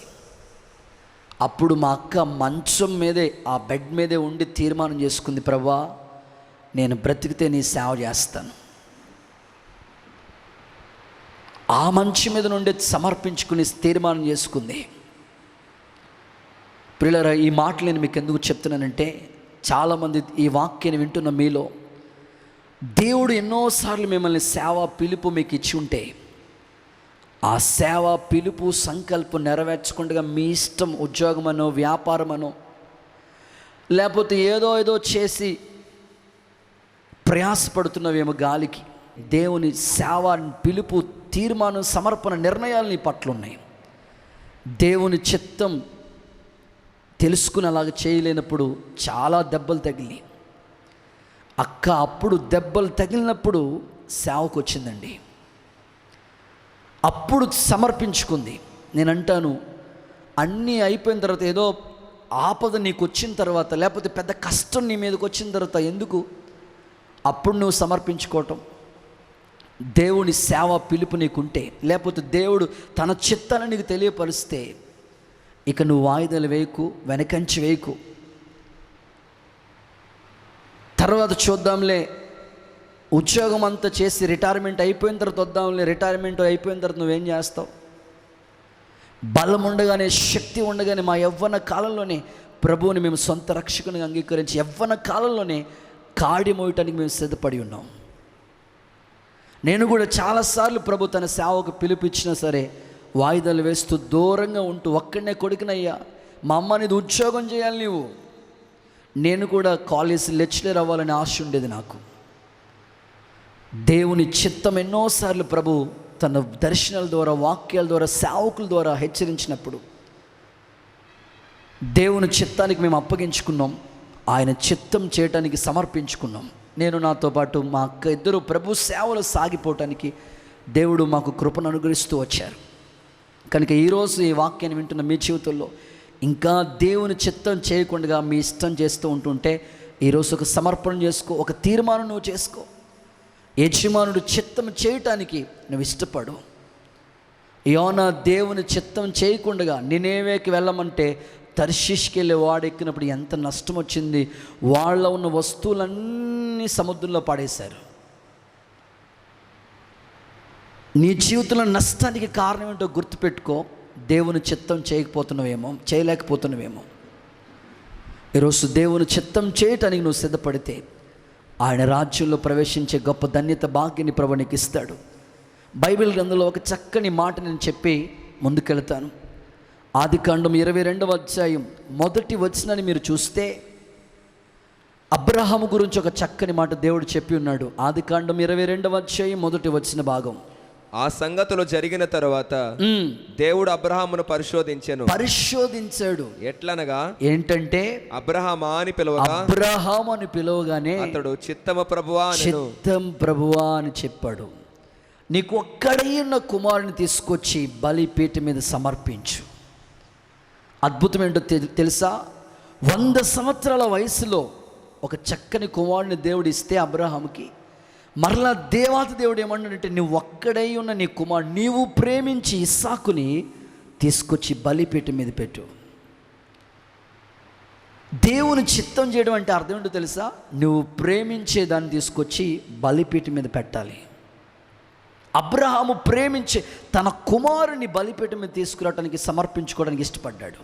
Speaker 2: అప్పుడు మా అక్క మంచం మీదే, ఆ బెడ్ మీదే ఉండి తీర్మానం చేసుకుంది, ప్రభా నేను బ్రతికితే నీ సేవ చేస్తాను. ఆ మంచం మీద నుండి సమర్పించుకుని తీర్మానం చేసుకుంది. ప్రియులారా, ఈ మాటలు నేను మీకు ఎందుకు చెప్తున్నానంటే చాలామంది ఈ వాక్యాన్ని వింటున్న మీలో దేవుడు ఎన్నోసార్లు మిమ్మల్ని సేవ పిలుపు మీకు ఇచ్చి ఉంటే ఆ సేవ పిలుపు సంకల్పం నెరవేర్చకుండా మీ ఇష్టం ఉద్యోగమనో వ్యాపారమనో లేకపోతే ఏదో చేసి ప్రయాసపడుతున్నవేమో గాలికి. దేవుని సేవ పిలుపు తీర్మానం సమర్పణ నిర్ణయాలు నీ పట్ల ఉన్నాయి. దేవుని చిత్తం తెలుసుకుని అలాగ చేయలేనప్పుడు చాలా దెబ్బలు తగిలి అక్క అప్పుడు దెబ్బలు తగిలినప్పుడు సేవకు వచ్చిందండి. అప్పుడు సమర్పించుకుంది. నేను అంటాను, అన్నీ అయిపోయిన తర్వాత ఏదో ఆపద నీకు వచ్చిన తర్వాత లేకపోతే పెద్ద కష్టం నీ మీదకి వచ్చిన తర్వాత ఎందుకు అప్పుడు నువ్వు సమర్పించుకోవటం? దేవుని సేవ పిలుపు నీకుంటే లేకపోతే దేవుడు తన చిత్తాన్ని నీకు తెలియపరిస్తే ఇక నువ్వు వాయిదాలు వేయకు, వెనకంచి వేయకు. తర్వాత చూద్దాంలే, ఉద్యోగం అంతా చేసి రిటైర్మెంట్ అయిపోయిన తర్వాత వద్దాంలే, రిటైర్మెంట్ అయిపోయిన తర్వాత నువ్వేం చేస్తావు? బలం ఉండగానే, శక్తి ఉండగానే మా యవ్వన కాలంలోనే ప్రభువుని మేము సొంత రక్షకునిగా అంగీకరించి యవ్వన కాలంలోనే కాడి మోయటానికి మేము సిద్ధపడి ఉన్నాం. నేను కూడా చాలాసార్లు ప్రభు తన సేవకు పిలిపించినా సరే వాయిదాలు వేస్తూ దూరంగా ఉంటూ ఒక్కడనే కొడుకునయ్యా, మా అమ్మ నీది ఉద్యోగం చేయాలి నీవు. నేను కూడా కాలేజ్ లెక్చరర్ అవ్వాలని ఆశ ఉండేది నాకు. దేవుని చిత్తం ఎన్నోసార్లు ప్రభు తన దర్శనాల ద్వారా, వాక్యాల ద్వారా, సేవకుల ద్వారా హెచ్చరించినప్పుడు దేవుని చిత్తానికి మేము అప్పగించుకున్నాం. ఆయన చిత్తం చేయటానికి సమర్పించుకున్నాం. నేను, నాతో పాటు మా అక్క ఇద్దరు ప్రభు సేవలు సాగిపోవటానికి దేవుడు మాకు కృపను అనుగ్రహిస్తూ వచ్చారు. కనుక ఈరోజు ఈ వాక్యాన్ని వింటున్న మీ జీవితంలో ఇంకా దేవుని చిత్తం చేయకుండా మీ ఇష్టం చేస్తూ ఉంటుంటే ఈరోజు ఒక సమర్పణ చేసుకో, ఒక తీర్మానం నువ్వు చేసుకో. యజమానుడు చిత్తం చేయటానికి నువ్వు ఇష్టపడు. యోనా దేవుని చిత్తం చేయకుండా నినేవేకి వెళ్ళమంటే తర్షీష్కి వెళ్ళి వాడెక్కినప్పుడు ఎంత నష్టం వచ్చింది. వాళ్ళ ఉన్న వస్తువులన్నీ సముద్రంలో పడేశారు. నీ జీవితంలో నష్టానికి కారణం ఏంటో గుర్తుపెట్టుకో. దేవుని చిత్తం చేయలేకపోతున్నావేమో. ఈరోజు దేవుని చిత్తం చేయటానికి నువ్వు సిద్ధపడితే ఆయన రాజ్యంలో ప్రవేశించే గొప్ప ధన్యత భాగ్యాన్ని ప్రభువు నీకు ఇస్తాడు. బైబిల్ గ్రంథంలో ఒక చక్కని మాట నేను చెప్పి ముందుకెళ్తాను. ఆదికాండం 22వ అధ్యాయం 1వ వచనాన్ని మీరు చూస్తే అబ్రహాము గురించి ఒక చక్కని మాట దేవుడు చెప్పి ఉన్నాడు. ఆదికాండం 22వ అధ్యాయం 1వ వచన భాగం.
Speaker 3: ఆ సంగతులు జరిగిన తరువాత దేవుడు అబ్రహామును పరిశోధించాడు. ఎట్లనగా ఏంటంటే అబ్రహామా అని పిలవగానే అతడు చిత్తం ప్రభువా అని చెప్పాడు. నీకు ఒక్కడైన కుమారుని తీసుకొచ్చి బలిపీఠం మీద సమర్పించు. అద్భుతం ఏంటో తెలుసా? 100 సంవత్సరాల వయసులో ఒక చక్కని కుమారుని దేవుడు ఇస్తే అబ్రహాముకి, మరలా దేవాతి దేవుడు ఏమన్నాడంటే, నువ్వు ఒక్కడై ఉన్న నీ కుమారుడు నీవు ప్రేమించి ఇస్సాకుని తీసుకొచ్చి బలిపీఠం మీద పెట్టు. దేవుని చిత్తం చేయడం అంటే అర్థం ఏంటో తెలుసా? నువ్వు ప్రేమించే దాన్ని తీసుకొచ్చి బలిపీఠం మీద పెట్టాలి. అబ్రహాము ప్రేమించే తన కుమారుని బలిపీఠం మీద తీసుకురావడానికి సమర్పించుకోవడానికి ఇష్టపడ్డాడు.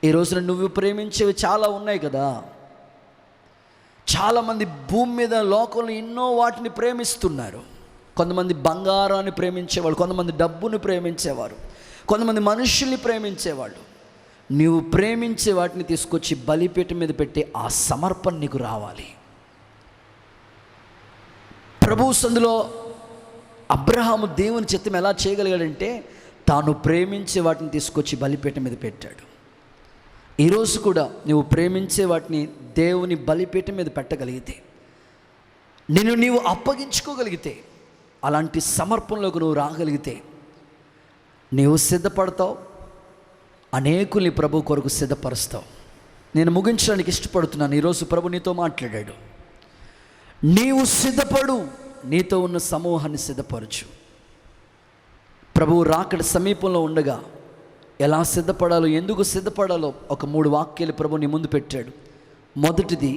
Speaker 3: ఈ రోజున నువ్వు ప్రేమించేవి చాలా ఉన్నాయి కదా. చాలామంది భూమి మీద లోకంలో ఎన్నో వాటిని ప్రేమిస్తున్నారు. కొంతమంది బంగారాన్ని ప్రేమించేవాళ్ళు, కొంతమంది డబ్బుని ప్రేమించేవారు, కొంతమంది మనుషుల్ని ప్రేమించేవాళ్ళు. నీవు ప్రేమించే వాటిని తీసుకొచ్చి బలిపీఠం మీద పెట్టి ఆ సమర్పణ నీకు రావాలి. ప్రభు సందులో అబ్రహాము దేవుని చిత్తం ఎలా చేయగలిగాడంటే తాను ప్రేమించే వాటిని తీసుకొచ్చి బలిపీఠం మీద పెట్టాడు. ఈరోజు కూడా నువ్వు ప్రేమించే వాటిని దేవుని బలిపీఠం మీద పెట్టగలిగితే, నీవు అప్పగించుకోగలిగితే, అలాంటి సమర్పణలోకి నువ్వు రాగలిగితే నీవు సిద్ధపడతావు, అనేకుల్ని ప్రభు కొరకు సిద్ధపరుస్తావు. నేను ముగించడానికి ఇష్టపడుతున్నాను. ఈరోజు ప్రభు నీతో మాట్లాడాడు. నీవు సిద్ధపడు, నీతో ఉన్న సమూహాన్ని సిద్ధపరచు. ప్రభువు రాకడ సమీపంలో ఉండగా ఎలా సిద్ధపడాలో, ఎందుకు సిద్ధపడాలో ఒక 3 వాక్యాలు ప్రభు నీ ముందు పెట్టాడు. మొదటిది,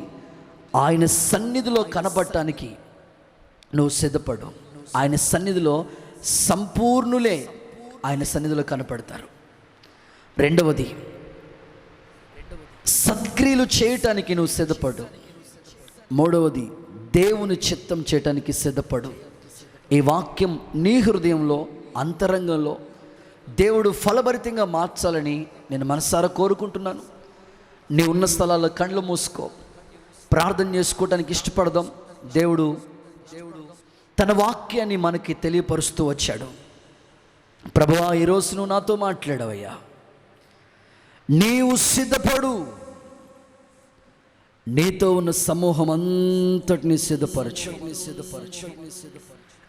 Speaker 3: ఆయన సన్నిధిలో కనబడటానికి నువ్వు సిద్ధపడు. ఆయన సన్నిధిలో సంపూర్ణులే ఆయన సన్నిధిలో కనపడతారు. రెండవది, సత్క్రియలు చేయటానికి నువ్వు సిద్ధపడు. మూడవది, దేవుని చిత్తం చేయటానికి సిద్ధపడు. ఈ వాక్యం నీ హృదయంలో, అంతరంగంలో దేవుడు ఫలభరితంగా మార్చాలని నేను మనసారా కోరుకుంటున్నాను. నీ ఉన్న స్థలాల్లో కళ్ళు మూసుకో, ప్రార్థన చేసుకోవడానికి ఇష్టపడదాం. దేవుడు తన వాక్యాన్ని మనకి తెలియపరుస్తూ వచ్చాడు. ప్రభువా, ఈరోజు నువ్వు నాతో మాట్లాడవయ్యా. నీవు సిద్ధపడు, నీతో ఉన్న సమూహం అంతటిని సిద్ధపరచు.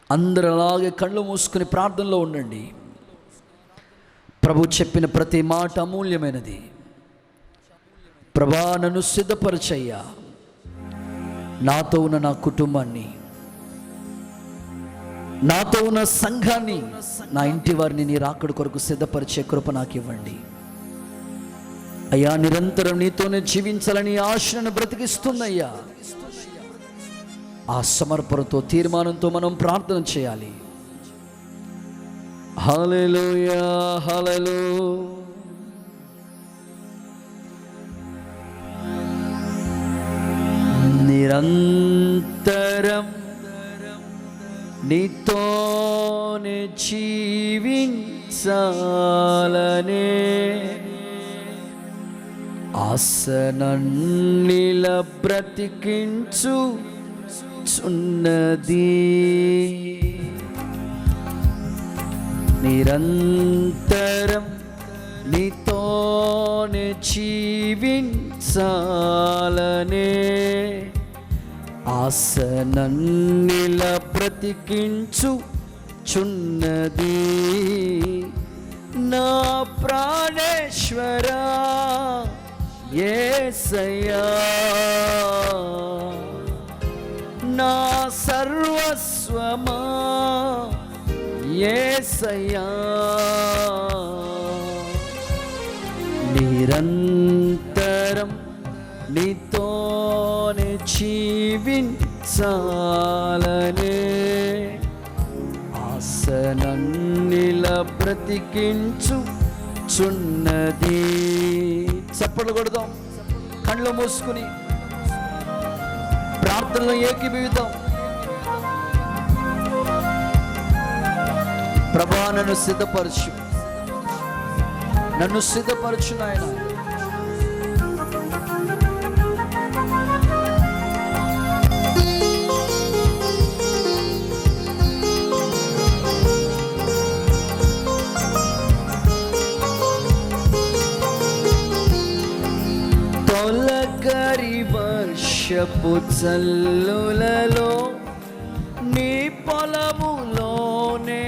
Speaker 3: అందరూ అలాగే కళ్ళు మూసుకుని ప్రార్థనలో ఉండండి. ప్రభు చెప్పిన ప్రతి మాట అమూల్యమైనది. ప్రభా, నన్ను సిద్ధపరచయ్యా. నాతో ఉన్న నా కుటుంబాన్ని, నాతో ఉన్న సంఘాన్ని, నా ఇంటి వారిని నీ రాకడ కొరకు సిద్ధపరిచే కృప నాకు ఇవ్వండి అయ్యా. నిరంతరం నీతోనే జీవించాలని ఆశను బ్రతికిస్తుందయ్యా. ఆ సమర్పణతో, తీర్మానంతో మనం ప్రార్థన చేయాలి. హల్లెలూయా, హల్లెలూయా. నిరంతరం నీతోనే జీవించాలనే ఆసనన్నిల బ్రతికించుచున్నది. నిరంతరం నీతోనే జీవించాలనే ఆసనన్నిల బ్రతికించుచున్నది.
Speaker 2: నా ప్రాణేశ్వరా యేసయ్యా, నా సర్వస్వమా యేసయ్యా, నిరంతరం నీతోనే జీవించాలనే ఆసనన్నిల బ్రతికించుచున్నది. చప్పట్లు కొడదాం, కళ్ళు మూసుకుని ప్రార్థనలో ఏకీభవిద్దాం. ప్రభా నన్ను సిద్ధపరచు, నన్ను సిద్ధపరచు నాయన. తొలకరి వర్షపు చల్లులలో నీ పొలములోనే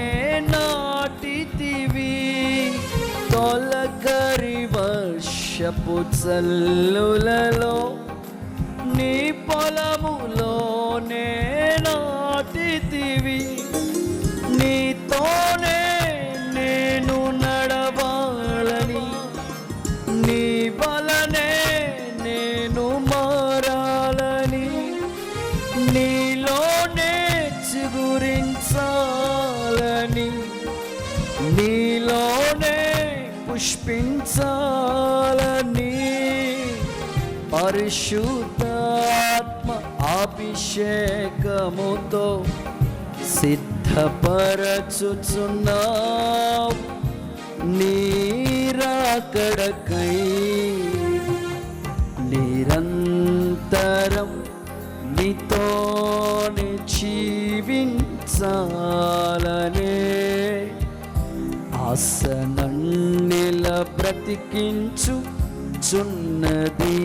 Speaker 2: నాటితివి. తొలకరి వర్షపు చల్లులలో నీ పొలములోనే నాటితివి. నీతోనే నేను నడవాలని, నీ వలనే నేను మారాలని, నీలోనే చిగురించాలని, నీలోనే పుష్పించాలని పరిశుద్ధాత్మ అభిషేకముతో సిద్ధపరచుచున్నావు నీ రాకడకై. నిరంతరం నీతోనే జీవించాలనే ఆసనన్నిల బ్రతికించుచున్నది.